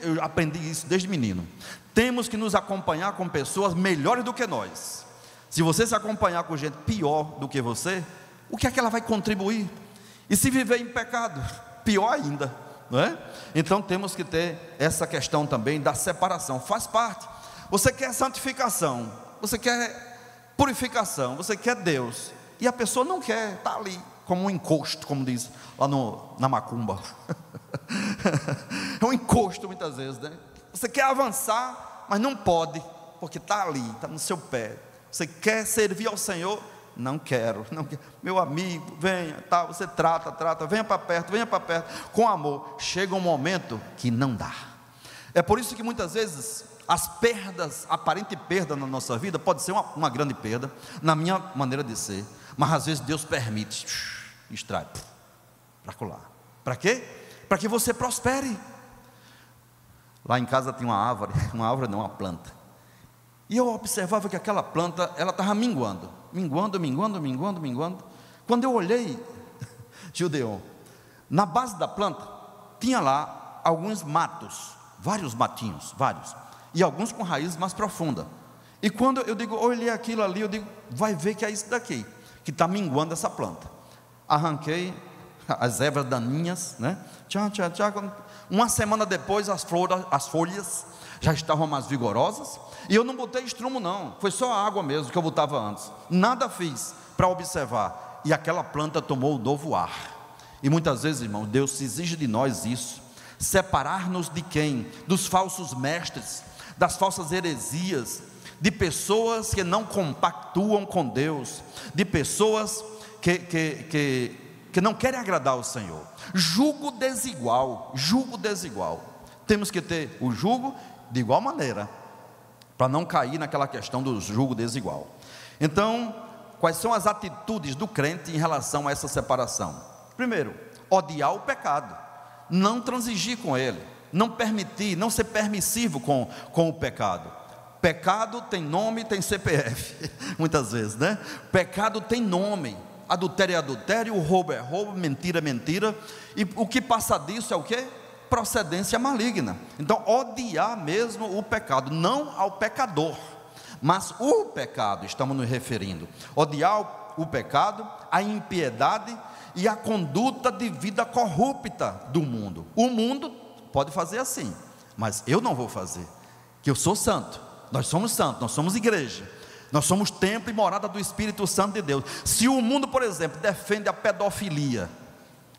Eu aprendi isso desde menino. Temos que nos acompanhar com pessoas melhores do que nós. Se você se acompanhar com gente pior do que você, o que é que ela vai contribuir? E se viver em pecado, pior ainda, não é? Então temos que ter essa questão também da separação, faz parte. Você quer santificação, você quer purificação, você quer Deus, e a pessoa não quer, está ali como um encosto, como diz lá na macumba. É um encosto muitas vezes, né? Você quer avançar, mas não pode, porque está ali, está no seu pé. Você quer servir ao Senhor? Não quero. Meu amigo, venha, tá, você trata, venha para perto, com amor. Chega um momento que não dá. É por isso que muitas vezes as perdas, aparente perda na nossa vida, pode ser uma grande perda, na minha maneira de ser, mas às vezes Deus permite, extrai, para colar. Para quê? Para que você prospere. Lá em casa tem uma árvore não, uma planta. E eu observava que aquela planta, ela estava minguando. Quando eu olhei, Gideon, na base da planta, tinha lá alguns matos, vários matinhos, e alguns com raiz mais profunda. E quando eu olhei aquilo ali, eu digo, vai ver que é isso daqui, que está minguando essa planta. Arranquei as ervas daninhas, né? Uma semana depois, as folhas já estavam mais vigorosas, e eu não botei estrumo não, foi só a água mesmo que eu botava antes, nada fiz para observar, e aquela planta tomou o novo ar. E muitas vezes, irmãos, Deus exige de nós isso, separar-nos de quem? Dos falsos mestres, das falsas heresias, de pessoas que não compactuam com Deus, de pessoas que não querem agradar ao Senhor. Jugo desigual, temos que ter o jugo de igual maneira, para não cair naquela questão do jugo desigual. Então, quais são as atitudes do crente em relação a essa separação? Primeiro, odiar o pecado, não transigir com ele, não permitir, não ser permissivo com o pecado. Pecado tem nome, tem CPF, muitas vezes, né? Pecado tem nome, adultério é adultério, roubo é roubo, mentira é mentira, e o que passa disso é o quê? Procedência maligna. Então, odiar mesmo o pecado, não ao pecador, mas o pecado, estamos nos referindo. Odiar o pecado, a impiedade e a conduta de vida corrupta do mundo. O mundo pode fazer assim, mas eu não vou fazer, que eu sou santo, nós somos santos, nós somos igreja, nós somos templo e morada do Espírito Santo de Deus. Se o mundo, por exemplo, defende a pedofilia,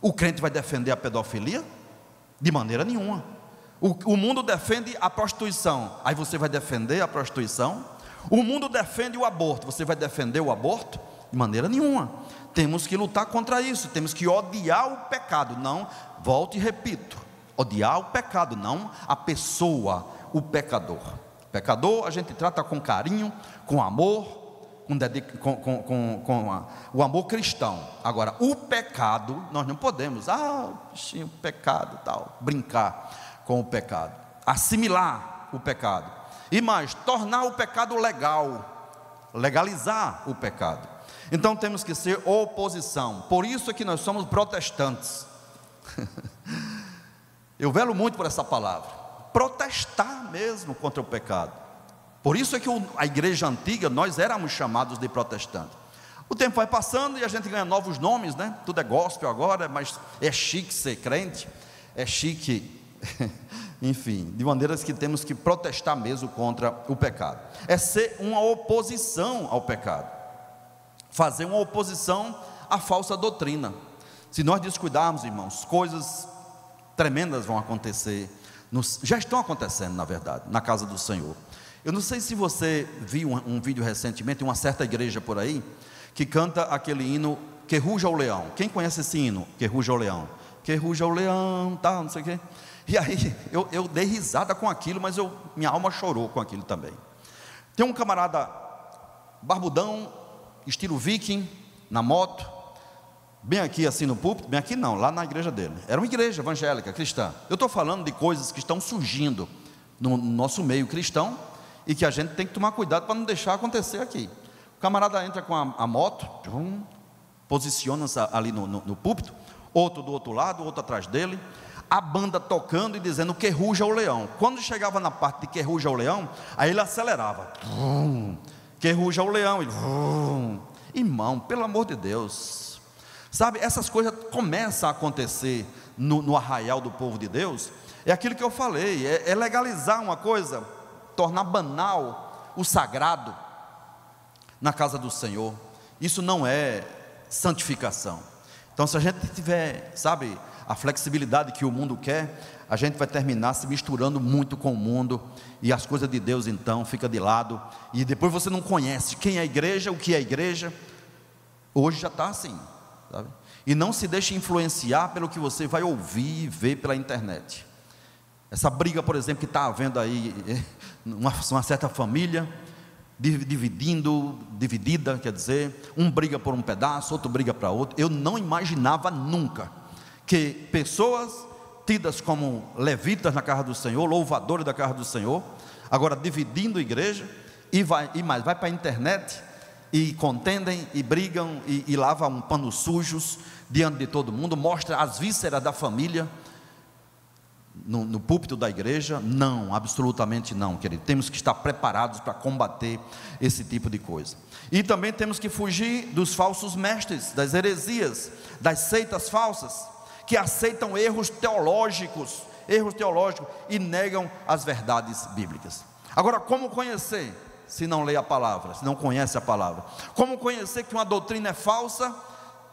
o crente vai defender a pedofilia? De maneira nenhuma. O mundo defende a prostituição, aí você vai defender a prostituição? O mundo defende o aborto, você vai defender o aborto? De maneira nenhuma. Temos que lutar contra isso, temos que odiar o pecado, não, volto e repito, odiar o pecado, não a pessoa, o pecador. Pecador a gente trata com carinho, com amor, com o amor cristão. Agora, o pecado, nós não podemos, bichinho, pecado, tal, brincar com o pecado, assimilar o pecado, e mais, tornar o pecado legal, legalizar o pecado. Então temos que ser oposição. Por isso é que nós somos protestantes. Eu velo muito por essa palavra, protestar mesmo contra o pecado. Por isso é que a igreja antiga, nós éramos chamados de protestantes. O tempo vai passando e a gente ganha novos nomes, né? Tudo é gospel agora, mas é chique ser crente, é chique, enfim, de maneiras que temos que protestar mesmo contra o pecado. É ser uma oposição ao pecado, fazer uma oposição à falsa doutrina. Se nós descuidarmos, irmãos, coisas tremendas vão acontecer, já estão acontecendo, na verdade, na casa do Senhor. Eu não sei se você viu um vídeo recentemente, uma certa igreja por aí, que canta aquele hino, Que Ruja o Leão. Quem conhece esse hino? Que Ruja o Leão. Que ruja o leão, tal, não sei o quê. E aí, eu dei risada com aquilo, mas minha alma chorou com aquilo também. Tem um camarada barbudão, estilo viking, na moto, bem aqui assim no púlpito, bem aqui não, lá na igreja dele. Era uma igreja evangélica, cristã. Eu estou falando de coisas que estão surgindo no nosso meio cristão, e que a gente tem que tomar cuidado para não deixar acontecer aqui. O camarada entra com a moto, posiciona-se ali no púlpito, outro do outro lado, outro atrás dele, a banda tocando e dizendo que ruja o leão. Quando chegava na parte de que ruja o leão, aí ele acelerava, que ruja o leão, ele, irmão, pelo amor de Deus, sabe, essas coisas começam a acontecer no arraial do povo de Deus. É aquilo que eu falei, é legalizar uma coisa, tornar banal o sagrado na casa do Senhor. Isso não é santificação. Então, se a gente tiver, sabe, a flexibilidade que o mundo quer, a gente vai terminar se misturando muito com o mundo, e as coisas de Deus então fica de lado, e depois você não conhece quem é a igreja, o que é a igreja. Hoje já está assim, sabe? E não se deixe influenciar pelo que você vai ouvir e ver pela internet. Essa briga, por exemplo, que está havendo aí, uma certa família dividida, quer dizer, um briga por um pedaço, outro briga para outro. Eu não imaginava nunca que pessoas tidas como levitas na casa do Senhor, louvadores da casa do Senhor, agora dividindo a igreja, e vai para a internet e contendem e brigam e lavam panos sujos diante de todo mundo, mostra as vísceras da família no púlpito da igreja. Não, absolutamente não, querido. Temos que estar preparados para combater esse tipo de coisa. E também temos que fugir dos falsos mestres, das heresias, das seitas falsas, que aceitam erros teológicos e negam as verdades bíblicas. Agora, como conhecer, se não lê a palavra, se não conhece a palavra? Como conhecer que uma doutrina é falsa,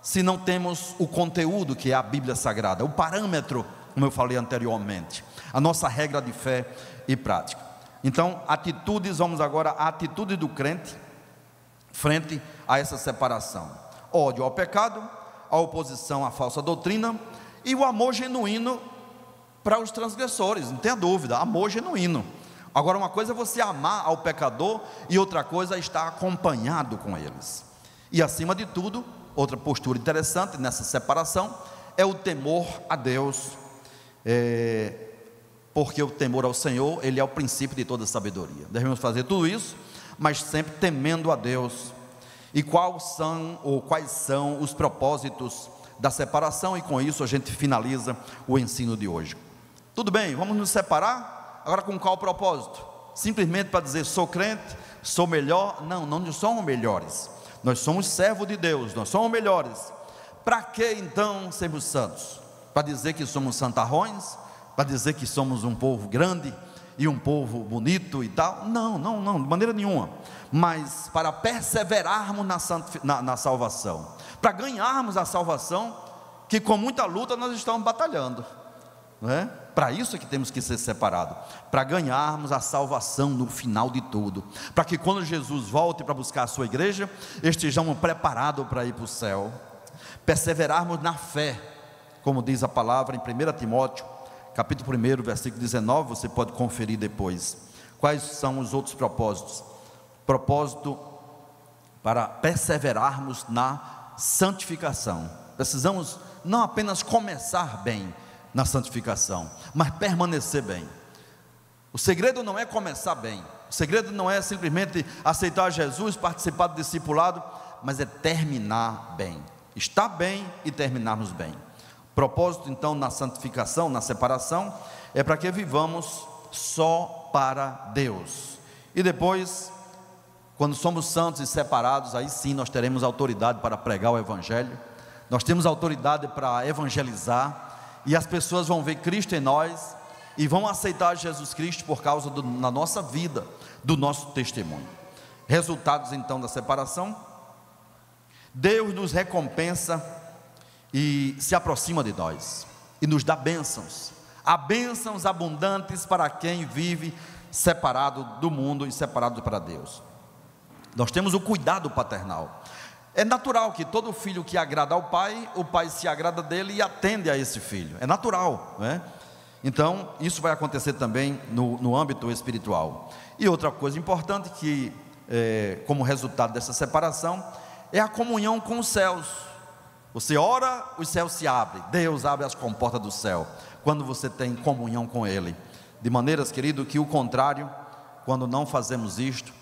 se não temos o conteúdo que é a Bíblia Sagrada, o parâmetro, como eu falei anteriormente, a nossa regra de fé e prática? Então, atitudes, vamos agora à atitude do crente frente a essa separação: ódio ao pecado, a oposição à falsa doutrina e o amor genuíno para os transgressores. Não tenha dúvida, amor genuíno. Agora, uma coisa é você amar ao pecador e outra coisa é estar acompanhado com eles. E acima de tudo, outra postura interessante nessa separação é o temor a Deus, porque o temor ao Senhor, ele é o princípio de toda sabedoria. Devemos fazer tudo isso, mas sempre temendo a Deus. E quais são os propósitos da separação? E com isso a gente finaliza o ensino de hoje. Tudo bem, vamos nos separar. Agora, com qual propósito? Simplesmente para dizer sou crente, sou melhor? Não, não somos melhores. Nós somos servos de Deus, nós somos melhores. Para que então sermos santos? Para dizer que somos santarrões? Para dizer que somos um povo grande e um povo bonito e tal? Não, de maneira nenhuma. Mas para perseverarmos na salvação, para ganharmos a salvação, que com muita luta nós estamos batalhando, não é? Para isso é que temos que ser separados, para ganharmos a salvação no final de tudo, para que quando Jesus volte para buscar a sua igreja, estejamos preparados para ir para o céu. Perseverarmos na fé, como diz a palavra em 1 Timóteo, capítulo 1, versículo 19, você pode conferir depois. Quais são os outros propósitos? Propósito para perseverarmos na santificação. Precisamos não apenas começar bem na santificação, mas permanecer bem. O segredo não é começar bem, o segredo não é simplesmente aceitar Jesus, participar do discipulado, mas é terminar bem, estar bem e terminarmos bem. Propósito então na santificação, na separação, é para que vivamos só para Deus. E depois, quando somos santos e separados, aí sim nós teremos autoridade para pregar o Evangelho, nós temos autoridade para evangelizar, e as pessoas vão ver Cristo em nós, e vão aceitar Jesus Cristo por causa da nossa vida, do nosso testemunho. Resultados então da separação: Deus nos recompensa e se aproxima de nós, e nos dá bênçãos, há bênçãos abundantes para quem vive separado do mundo e separado para Deus. Nós temos o cuidado paternal. É natural que todo filho que agrada ao pai, o pai se agrada dele e atende a esse filho, é natural, não é? Então isso vai acontecer também no âmbito espiritual. E outra coisa importante que, como resultado dessa separação, é a comunhão com os céus. Você ora, os céus se abrem, Deus abre as comportas do céu, quando você tem comunhão com Ele. De maneiras, querido, que o contrário, quando não fazemos isto,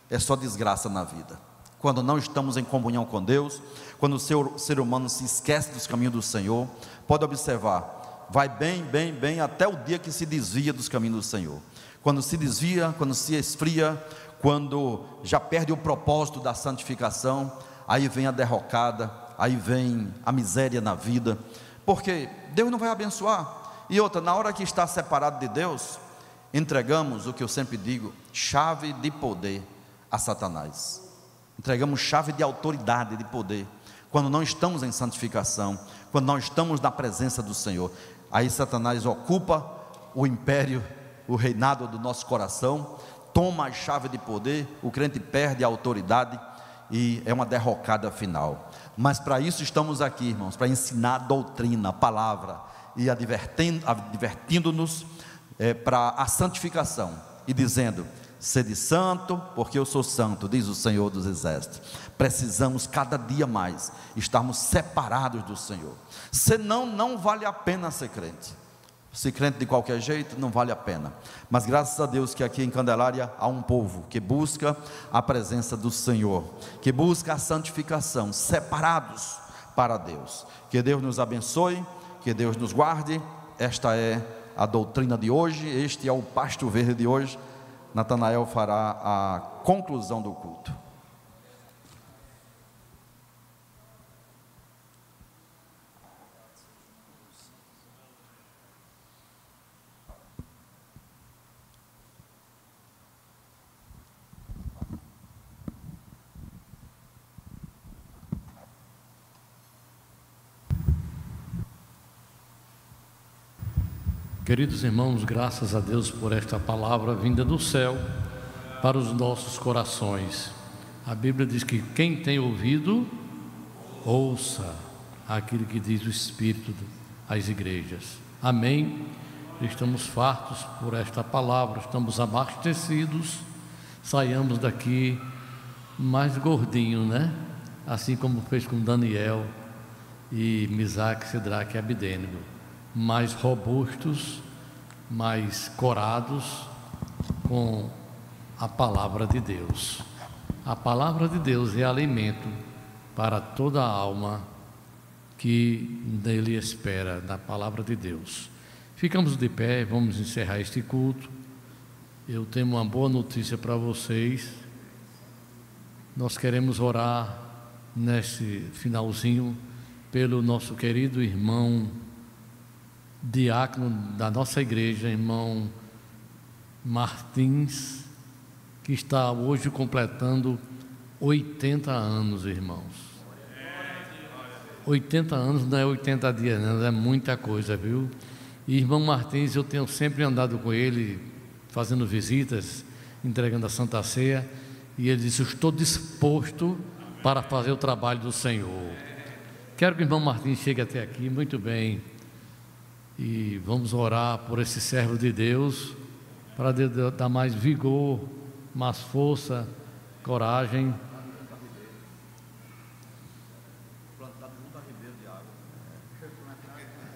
é só desgraça na vida. quando não estamos em comunhão com Deus, quando o ser humano se esquece dos caminhos do Senhor. Pode observar, vai bem, bem, bem, até o dia que se desvia dos caminhos do Senhor. Quando se desvia, quando se esfria, quando já perde o propósito da santificação, aí vem a derrocada, aí vem a miséria na vida, porque Deus não vai abençoar. E outra, na hora que está separado de Deus, entregamos o que eu sempre digo, chave de poder a Satanás. Entregamos chave de autoridade, de poder, quando não estamos em santificação, quando não estamos na presença do Senhor. Aí Satanás ocupa o império, o reinado do nosso coração, toma a chave de poder, o crente perde a autoridade e é uma derrocada final. Mas para isso estamos aqui, irmãos, para ensinar a doutrina, a palavra, e advertindo-nos para a santificação, e dizendo: sede santo, porque eu sou santo, diz o Senhor dos Exércitos. Precisamos cada dia mais estarmos separados do Senhor, senão não vale a pena ser crente. Ser crente de qualquer jeito não vale a pena. Mas graças a Deus que aqui em Candelária há um povo que busca a presença do Senhor, que busca a santificação, separados para Deus. Que Deus nos abençoe, que Deus nos guarde. Esta é a doutrina de hoje, este é o pasto verde de hoje. Natanael fará a conclusão do culto. Queridos irmãos, graças a Deus por esta palavra vinda do céu para os nossos corações. A Bíblia diz que quem tem ouvido, ouça aquilo que diz o Espírito às igrejas. Amém? Estamos fartos por esta palavra, estamos abastecidos, saiamos daqui mais gordinho, né? Assim como fez com Daniel e Misaque, Sidraque e Abdênego, mais robustos, mais corados com a palavra de Deus. A palavra de Deus é alimento para toda a alma que nele espera, na palavra de Deus. Ficamos de pé, vamos encerrar este culto. Eu tenho uma boa notícia para vocês. Nós queremos orar nesse finalzinho pelo nosso querido irmão diácono da nossa igreja, irmão Martins, que está hoje completando 80 anos, irmãos. 80 anos não é 80 dias, não, é muita coisa, viu? E irmão Martins, eu tenho sempre andado com ele, fazendo visitas, entregando a Santa Ceia, e ele disse: eu estou disposto para fazer o trabalho do Senhor. Quero que o irmão Martins chegue até aqui. Muito bem. E vamos orar por esse servo de Deus, para dar mais vigor, mais força, coragem.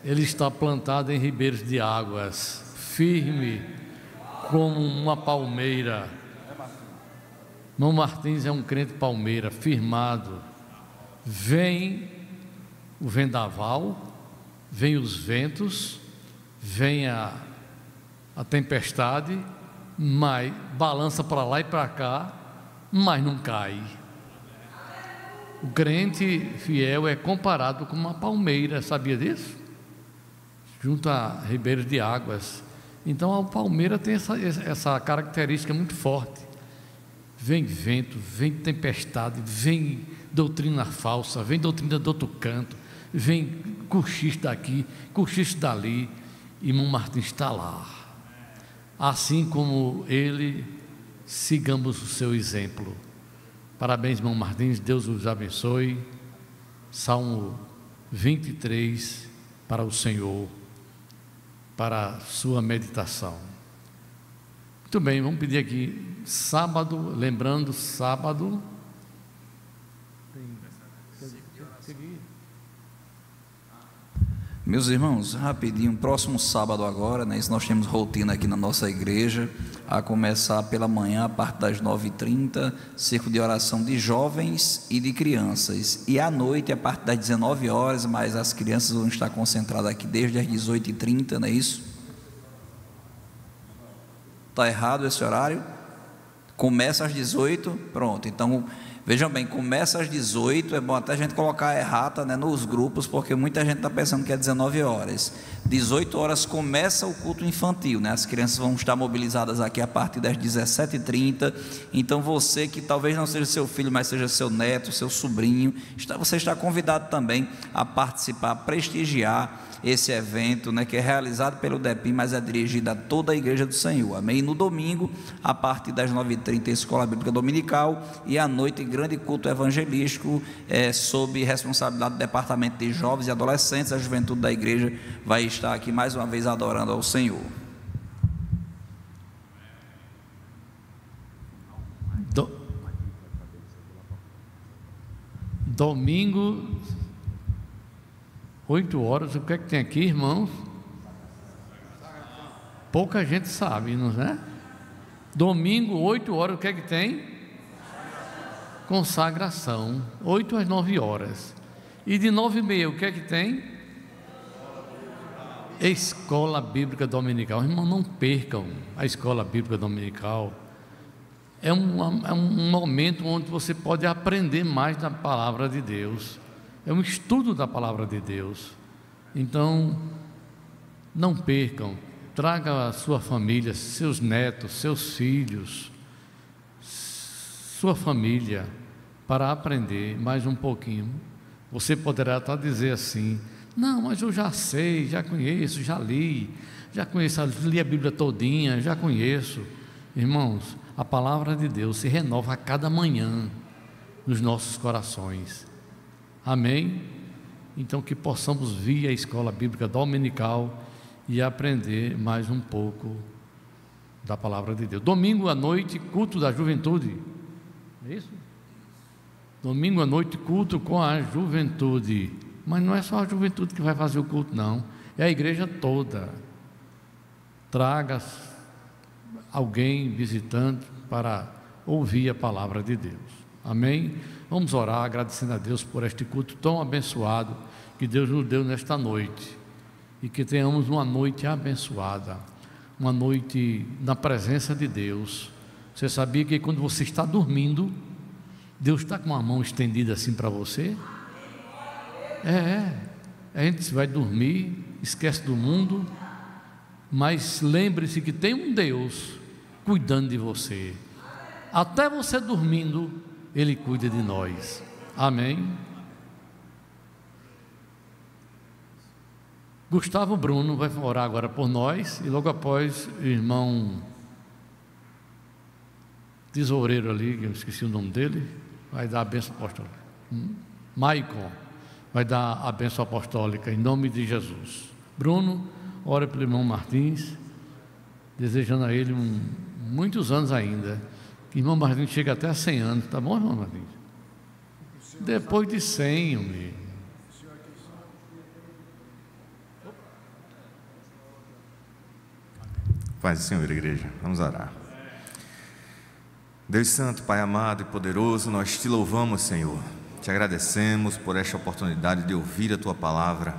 Ele está plantado em ribeiros de águas, firme como uma palmeira. Irmão Martins é um crente palmeira, firmado. Vem o vendaval, vem os ventos, vem a tempestade, mas balança para lá e para cá, mas não cai. O crente fiel é comparado com uma palmeira, sabia disso? Junto a ribeiros de águas. Então a palmeira tem essa característica muito forte. Vem vento, vem tempestade, vem doutrina falsa, vem doutrina do outro canto, vem cochicho daqui, cochicho dali, e irmão Martins está lá. Assim como ele, sigamos o seu exemplo. Parabéns, irmão Martins, Deus os abençoe. Salmo 23 para o Senhor, para a sua meditação. Muito bem, vamos pedir aqui, sábado, lembrando, sábado, Meus irmãos, rapidinho, próximo sábado agora, né, isso nós temos rotina aqui na nossa igreja, a começar pela manhã, a partir das 9h30, círculo de oração de jovens e de crianças, e à noite, a partir das 19 horas, mas as crianças vão estar concentradas aqui desde as 18h30, não é isso? Está errado esse horário? Começa às 18, pronto, então vejam bem, começa às 18, é bom até a gente colocar a errata, né, nos grupos, porque muita gente está pensando que é 19 horas. 18 horas começa o culto infantil, né? As crianças vão estar mobilizadas aqui a partir das 17h30. Então você que talvez não seja seu filho, mas seja seu neto, seu sobrinho, você está convidado também a participar, a prestigiar esse evento, né, que é realizado pelo DEPIM, mas é dirigido a toda a Igreja do Senhor, amém? E no domingo, a partir das 9h30, Escola Bíblica Dominical, e à noite, grande culto evangelístico, sob responsabilidade do Departamento de Jovens e Adolescentes. A juventude da igreja vai estar aqui mais uma vez adorando ao Senhor. Domingo, 8 horas, o que é que tem aqui, irmãos? Pouca gente sabe, não é? Domingo, 8 horas, o que é que tem? Consagração, 8 às 9 horas. E de 9h30, o que é que tem? Escola Bíblica Dominical. Irmão, não percam a Escola Bíblica Dominical. É um momento onde você pode aprender mais da palavra de Deus. É um estudo da palavra de Deus. Então, não percam. Traga a sua família, seus netos, seus filhos, sua família, para aprender mais um pouquinho. Você poderá até dizer assim: não, mas eu já sei, já conheço, já li a Bíblia todinha, já conheço. Irmãos, a palavra de Deus se renova a cada manhã nos nossos corações. Amém? Então que possamos vir à Escola Bíblica Dominical e aprender mais um pouco da palavra de Deus. Domingo à noite, culto da juventude. É isso? Domingo à noite, culto com a juventude. Mas não é só a juventude que vai fazer o culto, não. É a igreja toda. Traga alguém visitante para ouvir a palavra de Deus. Amém? Vamos orar agradecendo a Deus por este culto tão abençoado que Deus nos deu nesta noite, e que tenhamos uma noite abençoada, uma noite na presença de Deus. Você sabia que quando você está dormindo, Deus está com uma mão estendida assim para você? A gente vai dormir, esquece do mundo, mas lembre-se que tem um Deus cuidando de você. Até você dormindo, Ele cuida de nós. Amém? Gustavo Bruno vai orar agora por nós, e logo após o irmão tesoureiro ali, que eu esqueci o nome dele, vai dar a bênção apostólica. Maicon vai dar a bênção apostólica em nome de Jesus. Bruno, ora pelo irmão Martins, desejando a ele muitos anos ainda, que o irmão Martins chegue até a 100 anos, tá bom, irmão Martins? Depois de 100, homem. Paz do Senhor, igreja, vamos orar. Deus Santo, Pai amado e poderoso, nós te louvamos, Senhor, te agradecemos por esta oportunidade de ouvir a tua palavra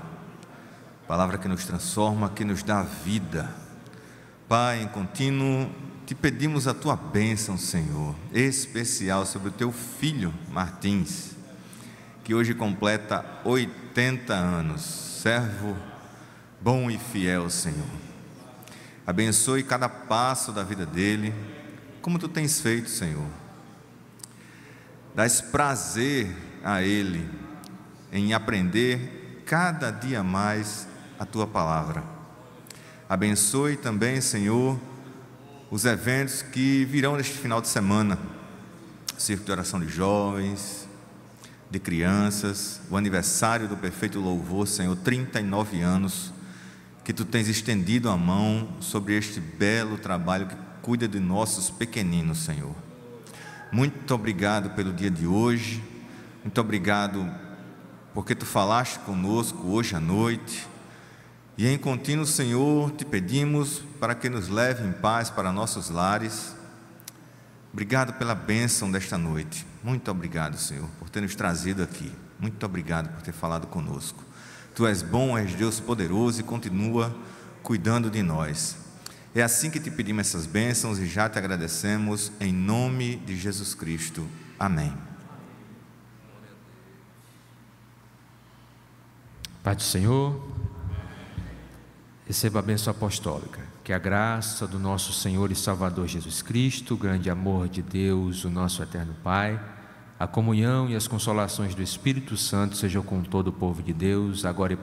que nos transforma, que nos dá vida. Pai, em contínuo, te pedimos a tua bênção, Senhor, especial sobre o teu filho Martins, que hoje completa 80 anos, servo bom e fiel, Senhor. Abençoe cada passo da vida dele, como tu tens feito, Senhor. Dás prazer a ele em aprender cada dia mais a tua palavra. Abençoe também, Senhor, os eventos que virão neste final de semana, círculo de oração de jovens, de crianças, o aniversário do Perfeito Louvor, Senhor, 39 anos, que tu tens estendido a mão sobre este belo trabalho que cuida de nossos pequeninos, Senhor. Muito obrigado pelo dia de hoje, muito obrigado porque tu falaste conosco hoje à noite, E em contínuo, Senhor, te pedimos para que nos leve em paz para nossos lares. Obrigado pela bênção desta noite. Muito obrigado, Senhor, por ter nos trazido aqui. Muito obrigado por ter falado conosco. Tu és bom, és Deus poderoso e continua cuidando de nós. É assim que te pedimos essas bênçãos e já te agradecemos em nome de Jesus Cristo. Amém. Pai do Senhor, receba a bênção apostólica. Que a graça do nosso Senhor e Salvador Jesus Cristo, o grande amor de Deus, o nosso eterno Pai, a comunhão e as consolações do Espírito Santo sejam com todo o povo de Deus, agora e